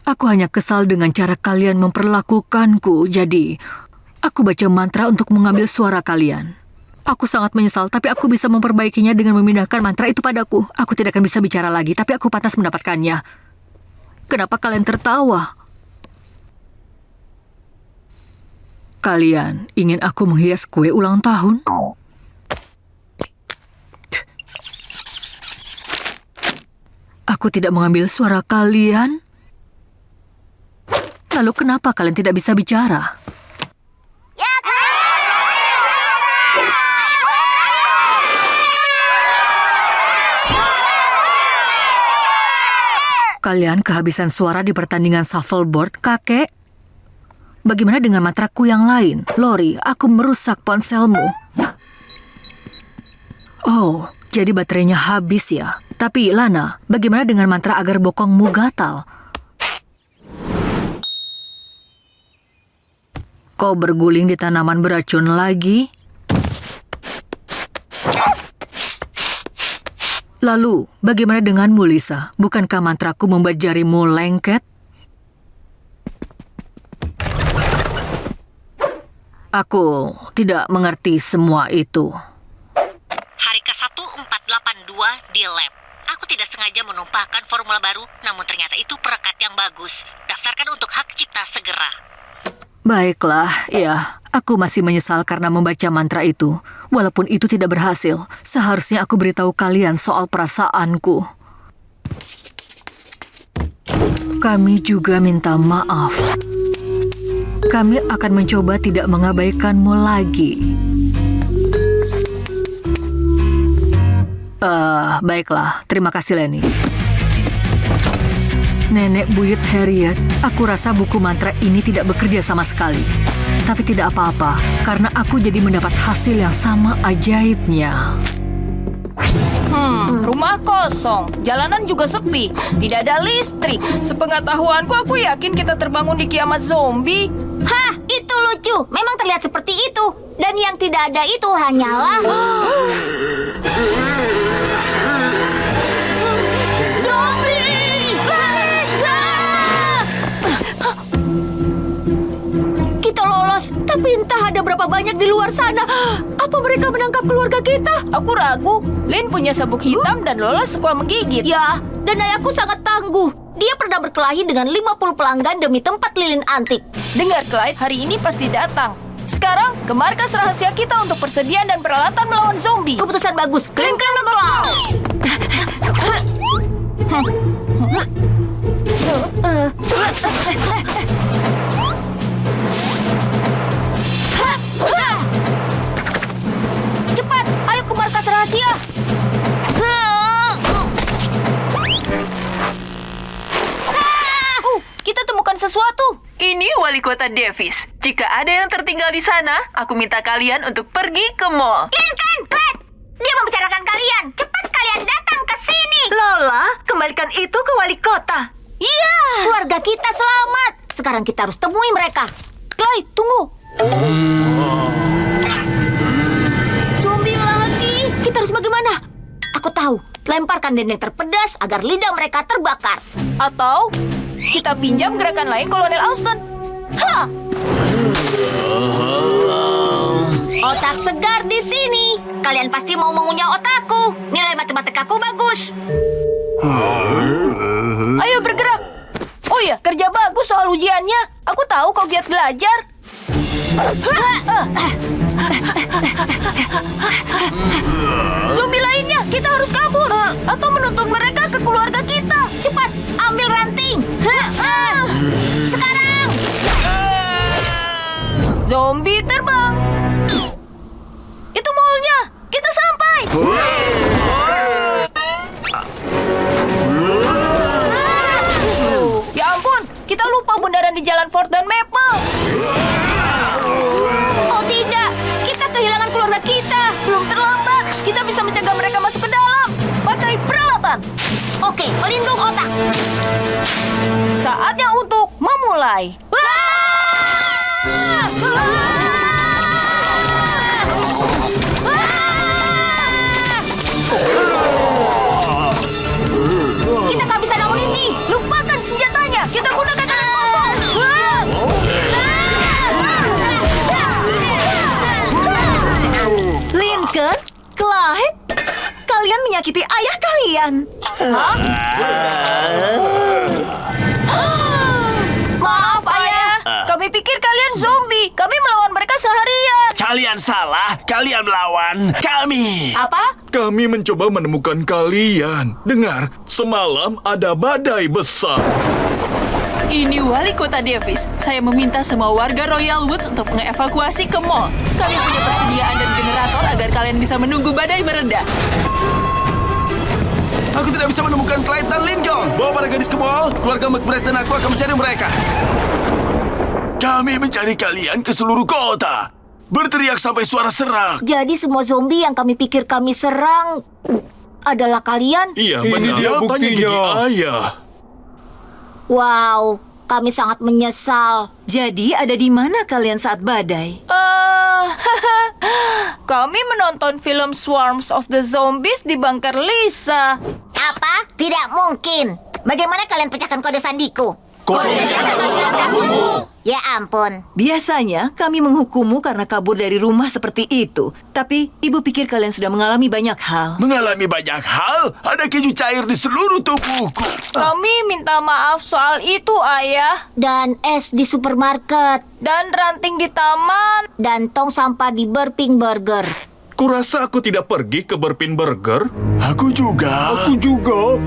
Aku hanya kesal dengan cara kalian memperlakukanku. Jadi, aku baca mantra untuk mengambil suara kalian. Aku sangat menyesal, tapi aku bisa memperbaikinya dengan memindahkan mantra itu padaku. Aku tidak akan bisa bicara lagi, tapi aku pantas mendapatkannya. Kenapa kalian tertawa? Kalian ingin aku menghias kue ulang tahun? Aku tidak mengambil suara kalian. Lalu kenapa kalian tidak bisa bicara? Kalian kehabisan suara di pertandingan shuffleboard, kakek. Bagaimana dengan mantraku yang lain? Lori, aku merusak ponselmu. Oh, jadi baterainya habis ya. Tapi, Lana, bagaimana dengan mantra agar bokongmu gatal? Kau berguling di tanaman beracun lagi? Lalu, bagaimana denganmu, Lisa? Bukankah mantraku membuat jarimu lengket? Aku tidak mengerti semua itu. Hari ke-1482 di lab. Aku tidak sengaja menumpahkan formula baru, namun ternyata itu perekat yang bagus. Daftarkan untuk hak cipta segera. Baiklah, ya. Aku masih menyesal karena membaca mantra itu. Walaupun itu tidak berhasil, seharusnya aku beritahu kalian soal perasaanku. Kami juga minta maaf. Kami akan mencoba tidak mengabaikanmu lagi. Baiklah. Terima kasih, Lenny. Nenek Buyut Harriet, aku rasa buku mantra ini tidak bekerja sama sekali. Tapi tidak apa-apa, karena aku jadi mendapat hasil yang sama ajaibnya. Rumah kosong, jalanan juga sepi, tidak ada listrik. Sepengetahuanku, aku yakin kita terbangun di kiamat zombie. Hah, itu lucu. Memang terlihat seperti itu. Dan yang tidak ada itu hanyalah... Kita lolos, tapi entah ada berapa banyak di luar sana. Apa mereka menangkap keluarga kita? Aku ragu. Lin punya sabuk hitam dan Lola suka menggigit. Ya, dan ayahku sangat tangguh. Dia pernah berkelahi dengan 50 pelanggan demi tempat lilin antik. Dengar, Clyde, hari ini pasti datang. Sekarang, ke markas rahasia kita untuk persediaan dan peralatan melawan zombie. Keputusan bagus. Klingkan membelah. Cepat, ayo ke markas rahasia. Kita temukan sesuatu. Ini wali kota Davis. Jika ada yang tertinggal di sana, aku minta kalian untuk pergi ke mall. Lincoln, Brad! Dia membicarakan kalian. Cepat kalian datang ke sini. Lola, kembalikan itu ke wali kota. Iya! Keluarga kita selamat. Sekarang kita harus temui mereka. Clyde, tunggu. Zombie lagi. Kita harus bagaimana? Aku tahu. Lemparkan dendeng terpedas agar lidah mereka terbakar. Atau kita pinjam gerakan lain Kolonel Austin. Ha! Otak segar di sini. Kalian pasti mau mengunyah otakku. Nilai matematikaku bagus. Ayo bergerak. Oh ya, kerja bagus soal ujiannya. Aku tahu kau giat belajar. Zombie lainnya, kita harus kabur atau menuntun mereka ke keluarga kita. Cepat, ambil ranting. Sekarang. Zombie terbang. Itu mallnya. Kita sampai. Ya ampun, kita lupa bundaran di jalan Oke, pelindung otak. Saatnya untuk memulai. Kita kehabisan amunisi. Lupakan senjatanya. Kita gunakan tangan kosong. Lincoln, Clyde, kalian menyakiti ayah kalian. Hah? Maaf, ayah. Kami pikir kalian zombie. Kami melawan mereka seharian. Kalian salah, kalian melawan kami. Apa? Kami mencoba menemukan kalian. Dengar, semalam ada badai besar. Ini wali kota Davis. Saya meminta semua warga Royal Woods untuk mengevakuasi ke mall. Kami punya persediaan dan generator agar kalian bisa menunggu badai mereda. Aku tidak bisa menemukan Clyde dan Lincoln. Bawa para gadis ke mall. Keluarga McBride dan aku akan mencari mereka. Kami mencari kalian ke seluruh kota. Berteriak sampai suara serak. Jadi semua zombie yang kami pikir kami serang adalah kalian? Iya, Ini dia buktinya. Ayah. Wow, kami sangat menyesal. Jadi ada di mana kalian saat badai? Kami menonton film Swarms of the Zombies di Bunker Lisa. Apa? Tidak mungkin. Bagaimana kalian pecahkan kode sandiku? Ya ampun. Biasanya kami menghukummu karena kabur dari rumah seperti itu. Tapi ibu pikir kalian sudah mengalami banyak hal. Mengalami banyak hal? Ada keju cair di seluruh tubuhku. Kami minta maaf soal itu, ayah. Dan es di supermarket. Dan ranting di taman. Dan tong sampah di Burping Burger. Kurasa aku tidak pergi ke Burpin Burger. Aku juga. Aku juga.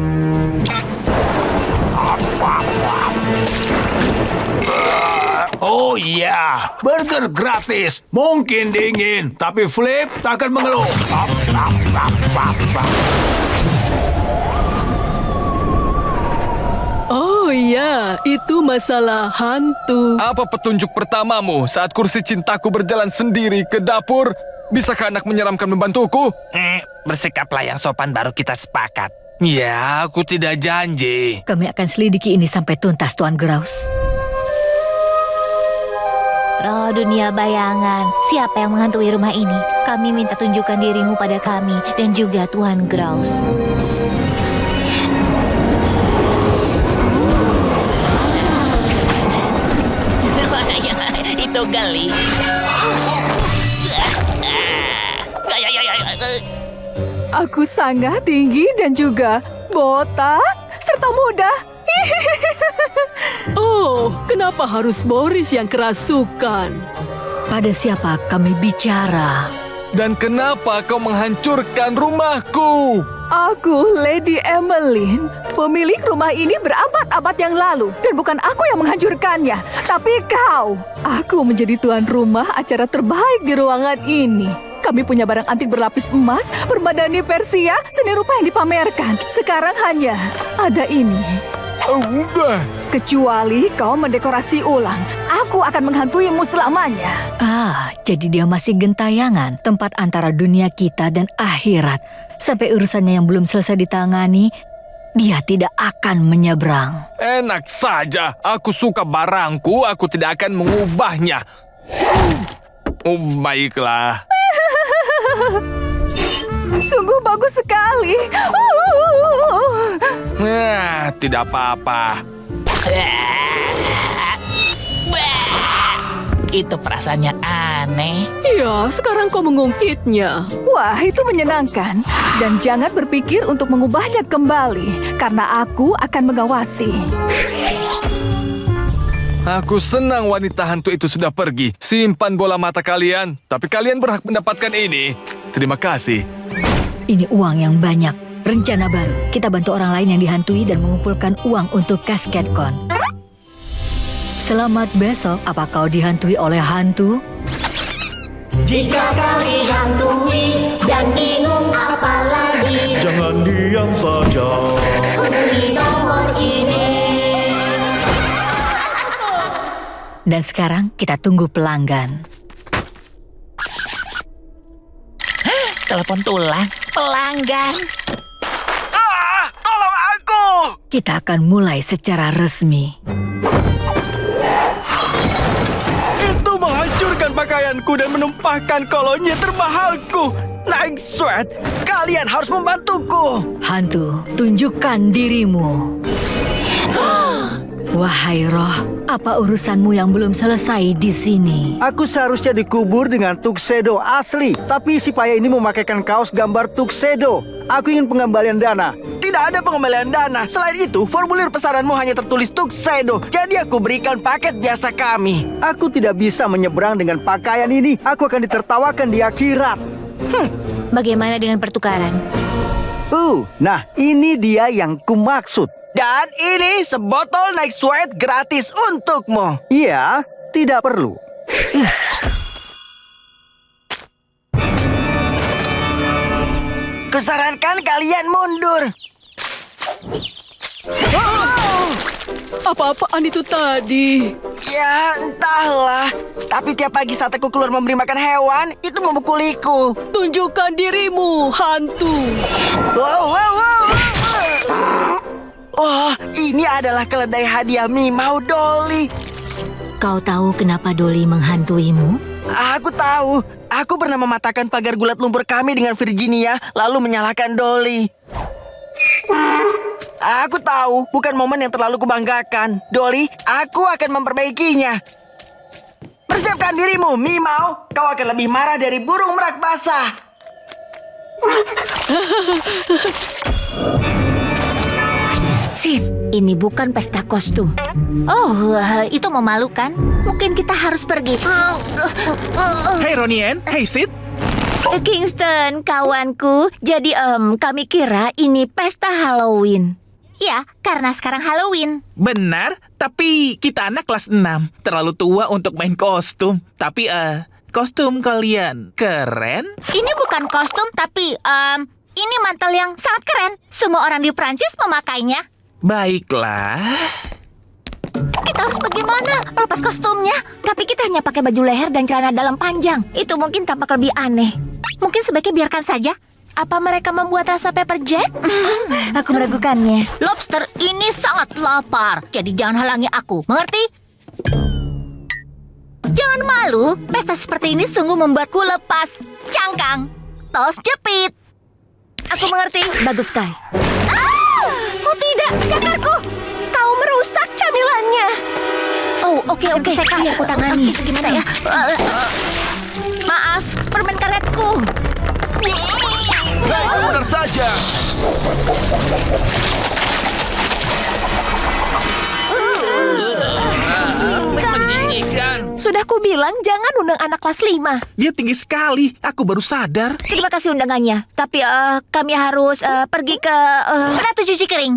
Oh iya, burger gratis. Mungkin dingin, tapi Flip tak akan mengeluh. Oh iya, itu masalah hantu. Apa petunjuk pertamamu saat kursi cintaku berjalan sendiri ke dapur? Bisakah anak menyeramkan membantuku? Bersikaplah yang sopan baru kita sepakat. Ya, aku tidak janji. Kami akan selidiki ini sampai tuntas, Tuan Grouse. Roh dunia bayangan, siapa yang menghantui rumah ini? Kami minta tunjukkan dirimu pada kami dan juga Tuan Grouse. Itu gali. Aku sangat tinggi dan juga botak serta muda. Oh, kenapa harus Boris yang kerasukan? Pada siapa kami bicara? Dan kenapa kau menghancurkan rumahku? Aku Lady Emmeline, pemilik rumah ini berabad-abad yang lalu. Dan bukan aku yang menghancurkannya, tapi kau. Aku menjadi tuan rumah acara terbaik di ruangan ini. Kami punya barang antik berlapis emas, bermadani Persia, seni rupa yang dipamerkan. Sekarang hanya ada ini. Kecuali kau mendekorasi ulang, aku akan menghantuimu selamanya. Jadi dia masih gentayangan, tempat antara dunia kita dan akhirat. Sampai urusannya yang belum selesai ditangani, dia tidak akan menyeberang. Enak saja, aku suka barangku, aku tidak akan mengubahnya. Baiklah. Sungguh bagus sekali. Tidak apa-apa. Itu perasaannya aneh. Iya, sekarang kau mengungkitnya. Wah, itu menyenangkan. Dan jangan berpikir untuk mengubahnya kembali, karena aku akan mengawasi. Aku senang wanita hantu itu sudah pergi. Simpan bola mata kalian, tapi kalian berhak mendapatkan ini. Terima kasih. Ini uang yang banyak. Rencana baru, kita bantu orang lain yang dihantui dan mengumpulkan uang untuk KasketCon. Selamat besok, apa kau dihantui oleh hantu? Jika kau dihantui dan bingung apa lagi, Jangan diam saja. hubungi nomor ini. Dan sekarang kita tunggu pelanggan. Telepon tulang, pelanggan. Tolong aku! kita akan mulai secara resmi. Itu menghancurkan pakaianku dan menumpahkan kolonnya termahalku. Night Sweat, kalian harus membantuku. Hantu, tunjukkan dirimu. Wahai roh, apa urusanmu yang belum selesai di sini? Aku seharusnya dikubur dengan tuxedo asli, tapi si payah ini memakaikan kaos gambar tuxedo. Aku ingin pengembalian dana. Tidak ada pengembalian dana. Selain itu, formulir pesananmu hanya tertulis tuxedo. Jadi aku berikan paket biasa kami. Aku tidak bisa menyeberang dengan pakaian ini. Aku akan ditertawakan di akhirat. Bagaimana dengan pertukaran? Nah ini dia yang kumaksud. Dan ini sebotol Night Sweat gratis untukmu. Iya, tidak perlu. Kusarankan kalian mundur. Apa-apaan itu tadi? Ya, entahlah. Tapi tiap pagi saat aku keluar memberi makan hewan, itu memukuliku. Tunjukkan dirimu, hantu. Oh, ini adalah keledai hadiah Mimau Dolly. Kau tahu kenapa Dolly menghantuimu? Aku tahu. Aku pernah mematahkan pagar gulat lumpur kami dengan Virginia, lalu menyalahkan Dolly. Aku tahu, bukan momen yang terlalu kubanggakan. Dolly, aku akan memperbaikinya. Persiapkan dirimu, Mimau. Kau akan lebih marah dari burung merak basah. Sid, ini bukan pesta kostum. Oh, itu memalukan. Mungkin kita harus pergi. Hey Ronien, hey Sid. Kingston, kawanku. Jadi, kami kira ini pesta Halloween. Ya, karena sekarang Halloween. Benar, tapi kita anak kelas 6. Terlalu tua untuk main kostum. Tapi, kostum kalian keren. Ini bukan kostum, tapi, ini mantel yang sangat keren. Semua orang di Prancis memakainya. Baiklah. Kita harus bagaimana? Lepas kostumnya. Tapi kita hanya pakai baju leher dan celana dalam panjang. Itu mungkin tampak lebih aneh. Mungkin sebaiknya biarkan saja. Apa mereka membuat rasa pepper jack? Aku meragukannya. Lobster ini sangat lapar. Jadi jangan halangi aku. Mengerti? Jangan malu. Pesta seperti ini sungguh membuatku lepas cangkang. Tos jepit. Aku mengerti. Bagus sekali. Oh tidak, cakarku. Kau merusak camilannya. Oh, oke. Saya aku tangani. Gimana ya? Maaf, permen karetku. Benar saja. Menjijikan. Sudah kubilang jangan undang anak kelas 5. Dia tinggi sekali. Aku baru sadar. Terima kasih undangannya. Tapi kami harus pergi ke Ratu Cuci Kering.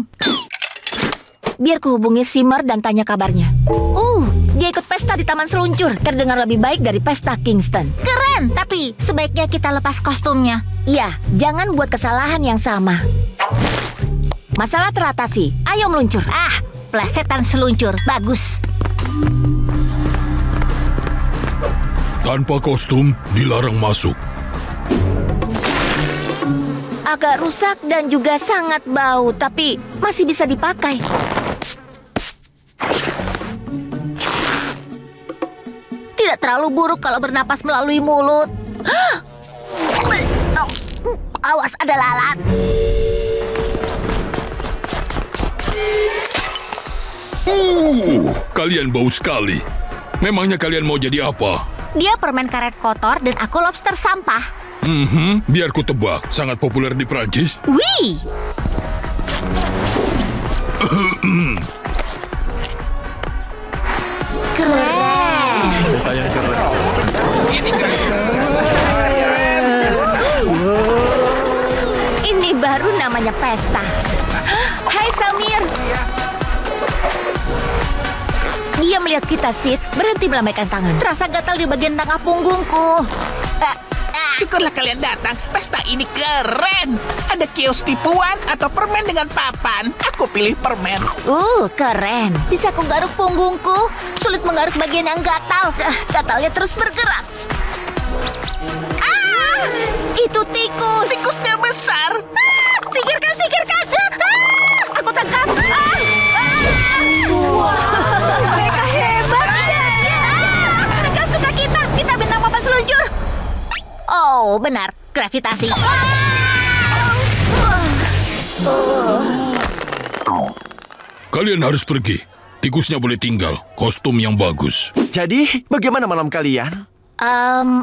Biar kuhubungi Simmer dan tanya kabarnya. Dia ikut pesta di Taman Seluncur. Terdengar lebih baik dari pesta Kingston. Keren, tapi sebaiknya kita lepas kostumnya. Iya, jangan buat kesalahan yang sama. Masalah teratasi. Ayo meluncur. Plesetan seluncur. Bagus. Tanpa kostum, dilarang masuk. Agak rusak dan juga sangat bau, tapi masih bisa dipakai. Tidak terlalu buruk kalau bernapas melalui mulut. Awas, ada lalat. Kalian bau sekali. Memangnya kalian mau jadi apa? Dia permen karet kotor dan aku lobster sampah. Biar ku tebak, sangat populer di Prancis. Wih! Keren. Saya keren. Ini baru namanya pesta. Hai Samir. Dia melihat kita, Sid. Berhenti melambaikan tangan. Terasa gatal di bagian tengah punggungku. Syukurlah kalian datang. Pesta ini keren. Ada kios tipuan atau permen dengan papan. Aku pilih permen. Keren. Bisa aku garuk punggungku. Sulit menggaruk bagian yang gatal. Gatalnya terus bergerak. Itu tikus. Tikusnya besar. Singkirkan. Aku tangkap. Oh, benar. Gravitasi. Kalian harus pergi. Tikusnya boleh tinggal. Kostum yang bagus. Jadi, bagaimana malam kalian?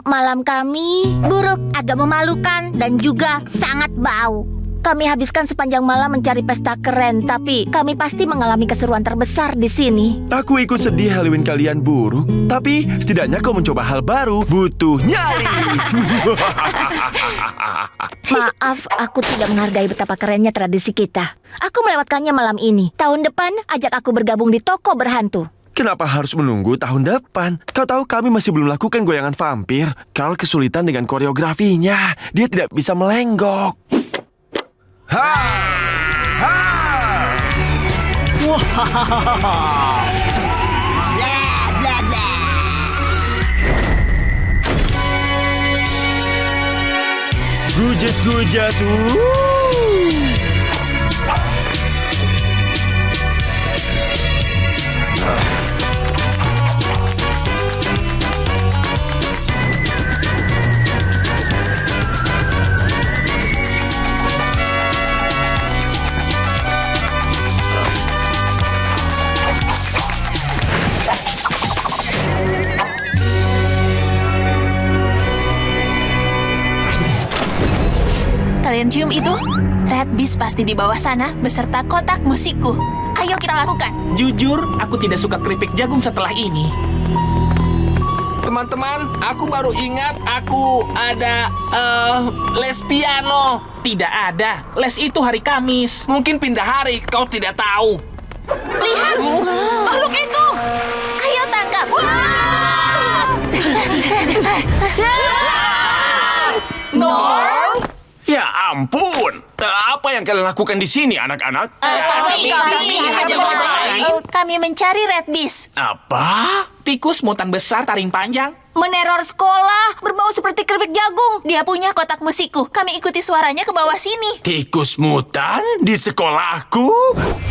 Malam kami buruk, agak memalukan, dan juga sangat bau. Kami habiskan sepanjang malam mencari pesta keren, tapi kami pasti mengalami keseruan terbesar di sini. Aku ikut sedih Halloween kalian buruk, tapi setidaknya kau mencoba hal baru. Butuh nyali. Maaf, aku tidak menghargai betapa kerennya tradisi kita. Aku melewatkannya malam ini. Tahun depan, ajak aku bergabung di toko berhantu. Kenapa harus menunggu tahun depan? Kau tahu kami masih belum lakukan goyangan vampir. Carl kesulitan dengan koreografinya. Dia tidak bisa melenggok. Ha! Ha! Gujas-gujas. Kalian cium itu? Red Beast pasti di bawah sana beserta kotak musikku. Ayo kita lakukan. Jujur, aku tidak suka keripik jagung setelah ini. Teman-teman, aku baru ingat aku ada les piano. Tidak ada. Les itu hari Kamis. Mungkin pindah hari, kau tidak tahu. Lihat, makhluk itu. Ayo tangkap. Norm? Ya ampun. Apa yang kalian lakukan di sini, anak-anak? Kami mencari Red Beast. Apa? Tikus mutan besar taring panjang. Meneror sekolah, berbau seperti keripik jagung. Dia punya kotak musikku. Kami ikuti suaranya ke bawah sini. Tikus mutan di sekolahku?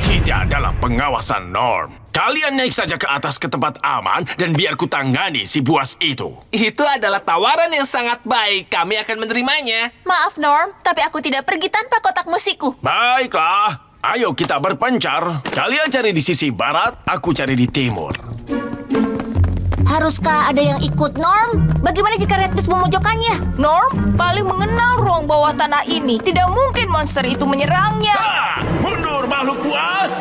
Tidak dalam pengawasan Norm. Kalian naik saja ke atas ke tempat aman dan biar ku tangani si buas itu. Itu adalah tawaran yang sangat baik. Kami akan menerimanya. Maaf Norm, tapi aku tidak pergi tanpa kotak musikku. Baiklah, ayo kita berpencar. Kalian cari di sisi barat, aku cari di timur. Haruskah ada yang ikut, Norm? Bagaimana jika Red Beast memojokkannya? Norm paling mengenal ruang bawah tanah ini. Tidak mungkin monster itu menyerangnya. Mundur makhluk buas!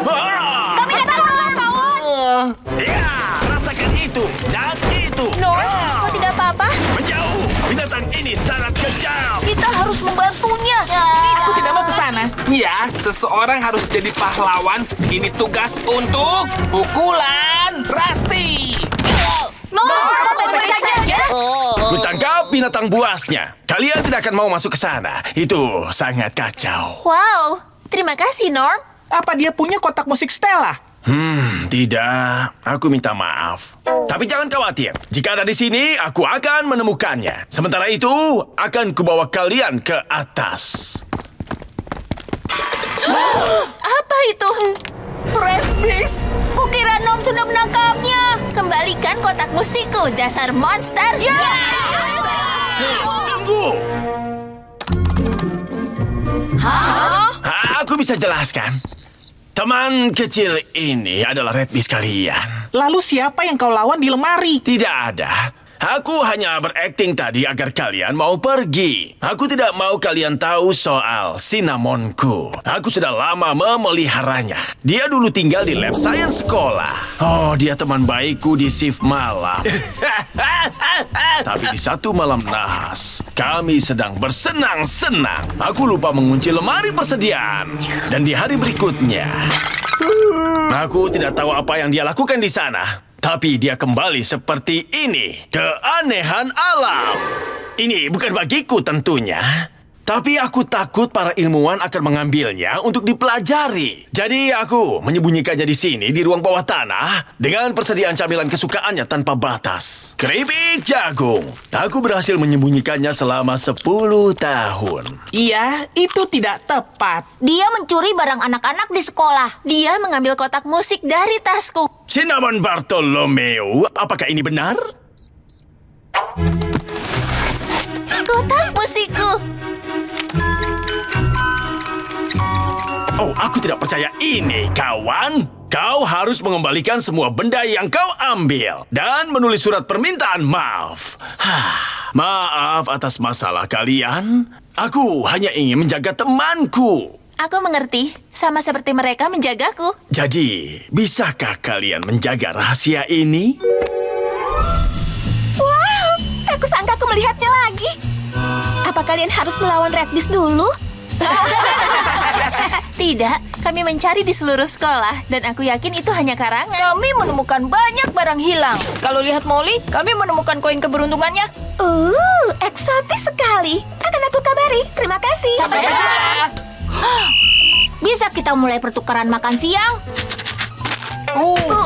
Kami datang, Norm! Ya, rasakan itu dan itu. Norm, kau tidak apa-apa? Menjauh, binatang ini sangat kejam. Kita harus membantunya. Aku tidak mau ke sana. Ya, seseorang harus jadi pahlawan. Ini tugas untuk pukulan Rusty. Norm, kau baik-baik saja. Kutangkap binatang buasnya. Kalian tidak akan mau masuk ke sana. Itu sangat kacau. Wow, terima kasih Norm. Apa dia punya kotak musik Stella? Tidak. Aku minta maaf. Tapi jangan khawatir. Jika ada di sini, aku akan menemukannya. Sementara itu, akan kubawa kalian ke atas. Apa itu? Red Beast? Kukira Norm sudah menangkapnya. Kembalikan kotak musikku, dasar monster. Tunggu! Aku bisa jelaskan. Teman kecil ini adalah Red Beast kalian. Lalu siapa yang kau lawan di lemari? Tidak ada. Aku hanya berakting tadi agar kalian mau pergi. Aku tidak mau kalian tahu soal Cinnamonku. Aku sudah lama memeliharanya. Dia dulu tinggal di lab sains sekolah. Oh, dia teman baikku di shift malam. Tapi di satu malam nahas, kami sedang bersenang-senang. Aku lupa mengunci lemari persediaan. Dan di hari berikutnya, aku tidak tahu apa yang dia lakukan di sana. Tapi dia kembali seperti ini. Keanehan alam. Ini bukan bagiku tentunya. Tapi aku takut para ilmuwan akan mengambilnya untuk dipelajari. Jadi aku menyembunyikannya di sini, di ruang bawah tanah, dengan persediaan camilan kesukaannya tanpa batas. Keripik jagung. Aku berhasil menyembunyikannya selama 10 tahun. Iya, itu tidak tepat. Dia mencuri barang anak-anak di sekolah. Dia mengambil kotak musik dari tasku. Cinnamon Bartolomeo, apakah ini benar? kotak musikku. Oh, aku tidak percaya ini, kawan. Kau harus mengembalikan semua benda yang kau ambil dan menulis surat permintaan maaf. Maaf atas masalah kalian. Aku hanya ingin menjaga temanku. Aku mengerti, sama seperti mereka menjagaku. Jadi, bisakah kalian menjaga rahasia ini? Wow, aku sangka aku melihatnya lagi. Apa kalian harus melawan Red Beast dulu? Tidak, kami mencari di seluruh sekolah dan aku yakin itu hanya karangan. Kami menemukan banyak barang hilang. Kalau lihat Molly, kami menemukan koin keberuntungannya. Eksotis sekali. Akan aku kabari. Terima kasih. Sampai jumpa. Bisa kita mulai pertukaran makan siang?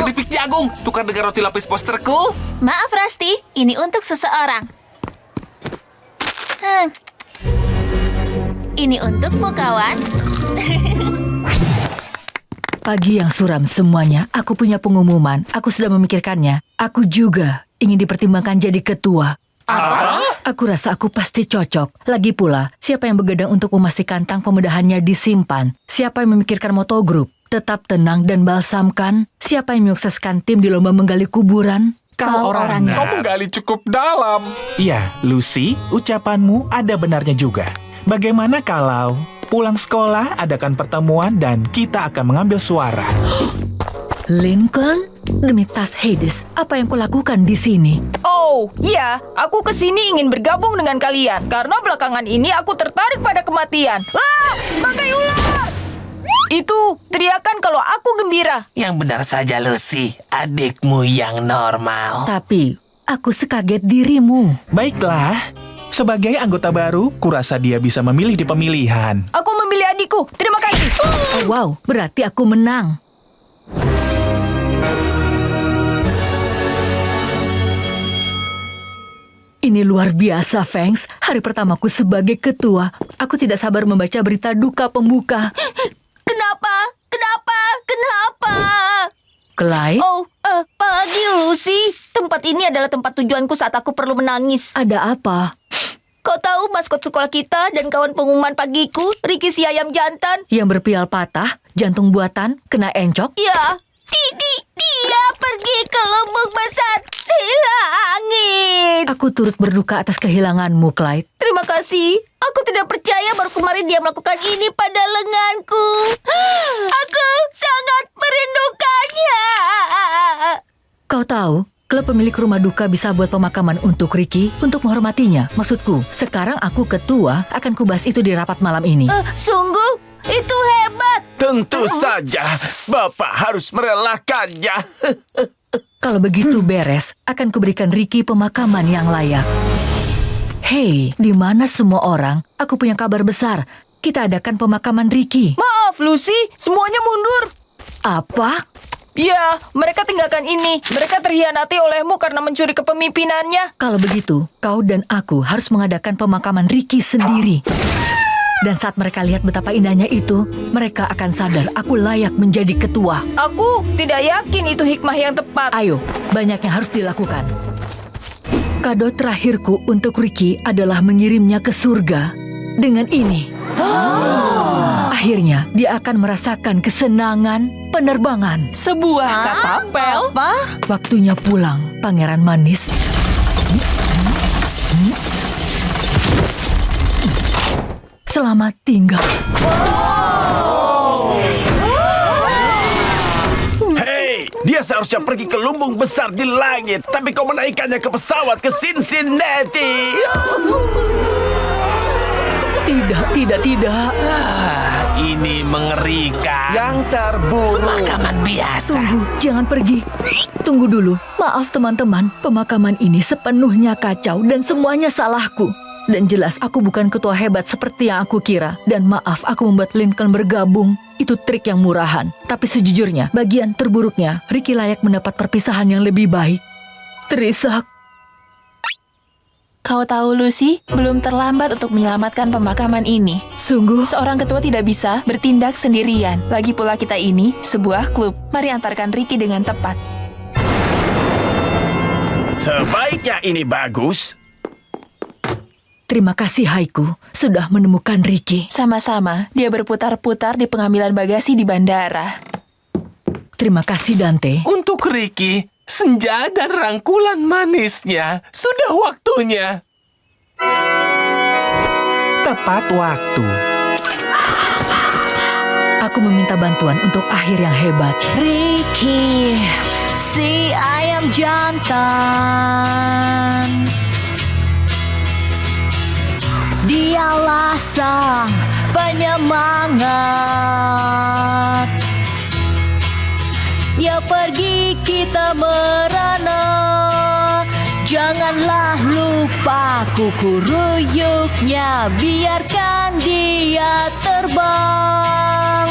Keripik jagung. Tukar dengan roti lapis posterku. Maaf, Rusty. Ini untuk seseorang. Ini untukmu, kawan. Pagi yang suram semuanya, aku punya pengumuman. Aku sudah memikirkannya. Aku juga ingin dipertimbangkan jadi ketua. Apa? Aku rasa aku pasti cocok. Lagi pula, siapa yang begadang untuk memastikan tang pemudahannya disimpan? Siapa yang memikirkan moto grup? Tetap tenang dan balsamkan? Siapa yang menyukseskan tim di lomba menggali kuburan? Kau orangnya. Kau menggali cukup dalam. Iya, Lucy, ucapanmu ada benarnya juga. Bagaimana kalau pulang sekolah adakan pertemuan dan kita akan mengambil suara? Lincoln? Demi tas Hades, apa yang kulakukan di sini? Oh, iya, aku kesini ingin bergabung dengan kalian. Karena belakangan ini aku tertarik pada kematian. Bangkai ular! Itu teriakan kalau aku gembira. Yang benar saja, Lucy. Adikmu yang normal. Tapi, aku sekaget dirimu. Baiklah, sebagai anggota baru, kurasa dia bisa memilih di pemilihan. Aku memilih adikku. Terima kasih. Oh, wow, berarti aku menang. Ini luar biasa, Fangs. Hari pertamaku sebagai ketua. Aku tidak sabar membaca berita duka pembuka. Kenapa? Clyde? Oh, pagi, Lucy. Tempat ini adalah tempat tujuanku saat aku perlu menangis. Ada apa? Kau tahu maskot sekolah kita dan kawan pengumuman pagiku, Ricky si ayam jantan? Yang berpial patah, jantung buatan, kena encok? Ya, dia pergi ke lubuk besar di langit. Aku turut berduka atas kehilanganmu, Clyde. Terima kasih. Aku tidak percaya baru kemarin dia melakukan ini pada lenganku. Aku sangat merindukannya. Kau tahu, klub pemilik rumah duka bisa buat pemakaman untuk Ricky untuk menghormatinya. Maksudku, sekarang aku ketua, akan kubahas itu di rapat malam ini. Sungguh, itu hebat. Tentu saja, Bapak harus merelakannya. Kalau begitu beres, akan kuberikan Ricky pemakaman yang layak. Hei, di mana semua orang? Aku punya kabar besar. Kita adakan pemakaman Ricky. Maaf, Lucy. Semuanya mundur. Apa? Ya, mereka tinggalkan ini. Mereka terhianati olehmu karena mencuri kepemimpinannya. Kalau begitu, kau dan aku harus mengadakan pemakaman Ricky sendiri. Dan saat mereka lihat betapa indahnya itu, mereka akan sadar aku layak menjadi ketua. Aku tidak yakin itu hikmah yang tepat. Ayo, banyak yang harus dilakukan. Kado terakhirku untuk Ricky adalah mengirimnya ke surga. Dengan ini, akhirnya dia akan merasakan kesenangan penerbangan. Sebuah katapel? Waktunya pulang, pangeran manis. Selamat tinggal. Hei, dia seharusnya pergi ke lumbung besar di langit, tapi kau menaikkannya ke pesawat ke Cincinnati. Tidak. Ini mengerikan. Yang terburuk. Pemakaman biasa. Tunggu, jangan pergi. Tunggu dulu. Maaf teman-teman, pemakaman ini sepenuhnya kacau dan semuanya salahku. Dan jelas aku bukan ketua hebat seperti yang aku kira. Dan maaf aku membuat Lincoln bergabung. Itu trik yang murahan. Tapi sejujurnya, bagian terburuknya, Ricky layak mendapat perpisahan yang lebih baik. Terisak. Kau tahu, Lucy, belum terlambat untuk menyelamatkan pemakaman ini. Sungguh? Seorang ketua tidak bisa bertindak sendirian. Lagi pula kita ini sebuah klub. Mari antarkan Ricky dengan tepat. Sebaiknya ini bagus. Terima kasih Haiku, sudah menemukan Ricky. Sama-sama, dia berputar-putar di pengambilan bagasi di bandara. Terima kasih Dante. Untuk Ricky, senja dan rangkulan manisnya. Sudah waktunya. Tepat waktu. Aku meminta bantuan untuk akhir yang hebat. Ricky, si ayam jantan. Dialah sang penyemangat. Dia pergi kita merana. Janganlah lupa kukuruyuknya. Biarkan dia terbang.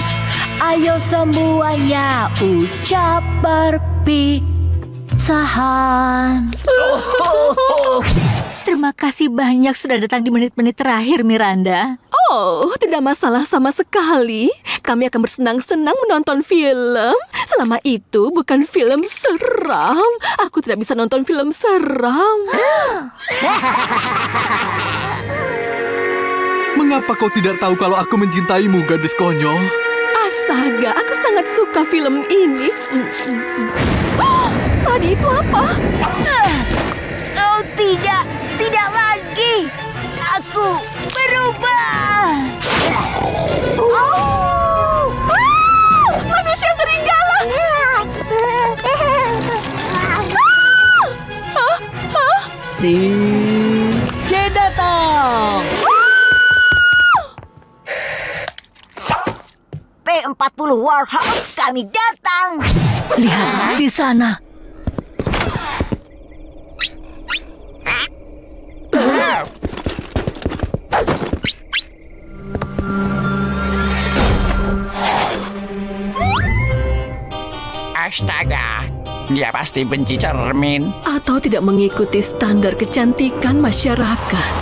Ayo semuanya ucap perpisahan. Terima kasih banyak sudah datang di menit-menit terakhir, Miranda. Oh, tidak masalah sama sekali. Kami akan bersenang-senang menonton film. Selama itu bukan film seram. Aku tidak bisa nonton film seram. Mengapa kau tidak tahu kalau aku mencintaimu, gadis konyol? Astaga, aku sangat suka film ini. Tadi itu apa? Oh tidak, tidak lagi. Aku berubah. Manusia serigala. Si J datang. P40 Warhawk, kami datang. Lihat di sana. Astaga, dia pasti benci cermin. Atau tidak mengikuti standar kecantikan masyarakat.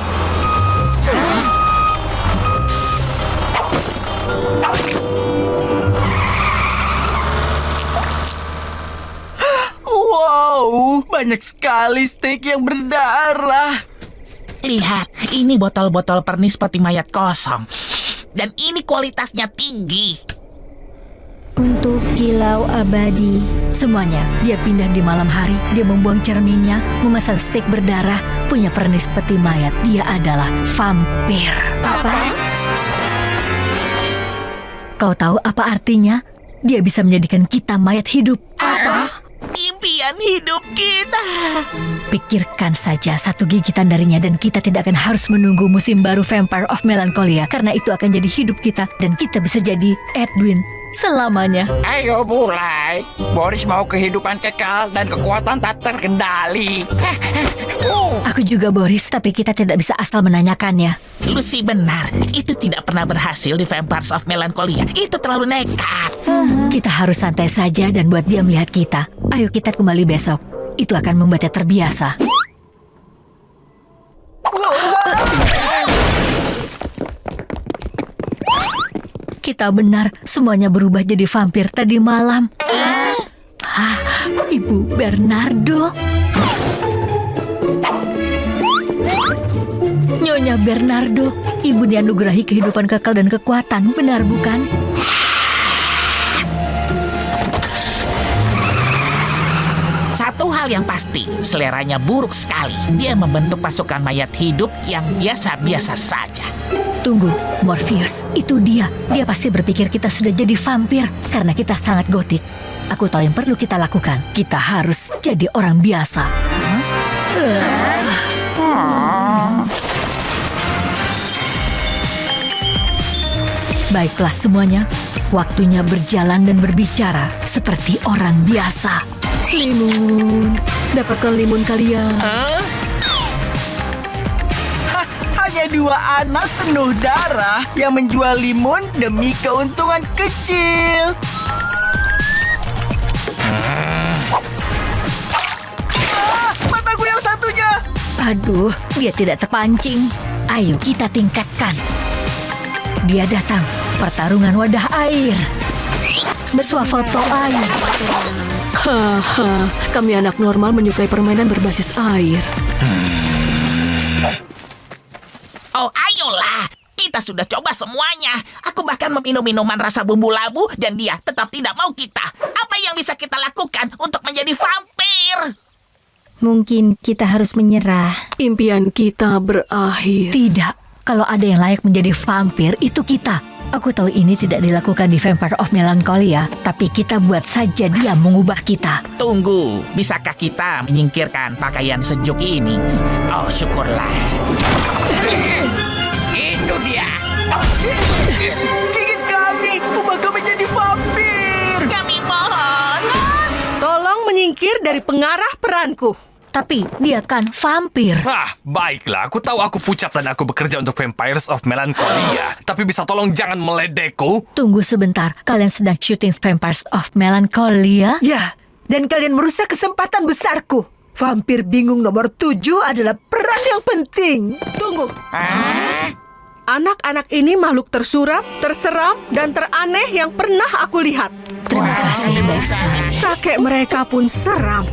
Wow, banyak sekali steak yang berdarah. Lihat, ini botol-botol pernis peti mayat kosong. Dan ini kualitasnya tinggi. Untuk kilau abadi. Semuanya, dia pindah di malam hari, dia membuang cerminnya, memesan steak berdarah, punya pernis peti mayat. Dia adalah vampir. Apa? Kau tahu apa artinya? Dia bisa menjadikan kita mayat hidup. Apa? Impian hidup kita. Pikirkan saja satu gigitan darinya dan kita tidak akan harus menunggu musim baru Vampire of Melancholia. Karena itu akan jadi hidup kita dan kita bisa jadi Edwin selamanya. Ayo mulai. Boris mau kehidupan kekal dan kekuatan tak terkendali. Aku juga Boris, tapi kita tidak bisa asal menanyakannya. Lucy benar, itu tidak pernah berhasil di Vampires of Melancholia. Itu terlalu nekat. Kita harus santai saja dan buat dia melihat kita. Ayo kita kembali besok. Itu akan membuatnya terbiasa. Kita benar, semuanya berubah jadi vampir tadi malam. Ibu Bernardo. Nyonya Bernardo, ibu dianugerahi kehidupan kekal dan kekuatan, benar bukan? Satu hal yang pasti, seleranya buruk sekali. Dia membentuk pasukan mayat hidup yang biasa-biasa saja. Tunggu, Morpheus, itu dia. Dia pasti berpikir kita sudah jadi vampir karena kita sangat gotik. Aku tahu yang perlu kita lakukan. Kita harus jadi orang biasa. Baiklah semuanya, waktunya berjalan dan berbicara seperti orang biasa. Limun, dapatkan limun kalian. Hanya 2 anak penuh darah yang menjual limun demi keuntungan kecil. Mataku yang satunya. Aduh, dia tidak terpancing. Ayo kita tingkatkan. Dia datang, pertarungan wadah air. Bersuah foto air. Haha, kami anak normal menyukai permainan berbasis air. Ayolah, kita sudah coba semuanya. Aku bahkan meminum minuman rasa bumbu labu dan dia tetap tidak mau kita. Apa yang bisa kita lakukan untuk menjadi vampir? Mungkin kita harus menyerah. Impian kita berakhir. Tidak, kalau ada yang layak menjadi vampir, itu kita. Aku tahu ini tidak dilakukan di Vampire of Melancholia, tapi kita buat saja dia mengubah kita. Tunggu, bisakah kita menyingkirkan pakaian sejuk ini? Oh, syukurlah. Itu dia. Gigit kami, ubah kami jadi vampir. Kami mohon. Tolong menyingkir dari pengarah peranku. Tapi dia kan vampir. Baiklah, aku tahu aku pucat dan aku bekerja untuk Vampires of Melancholia. Tapi bisa tolong jangan meledekku? Tunggu sebentar, kalian sedang syuting Vampires of Melancholia? Ya, dan kalian merusak kesempatan besarku. Vampir bingung nomor 7 adalah peran yang penting. Tunggu. Anak-anak ini makhluk tersuram, terseram, dan teraneh yang pernah aku lihat. Terima kasih, baik sekali. Kakek mereka pun seram.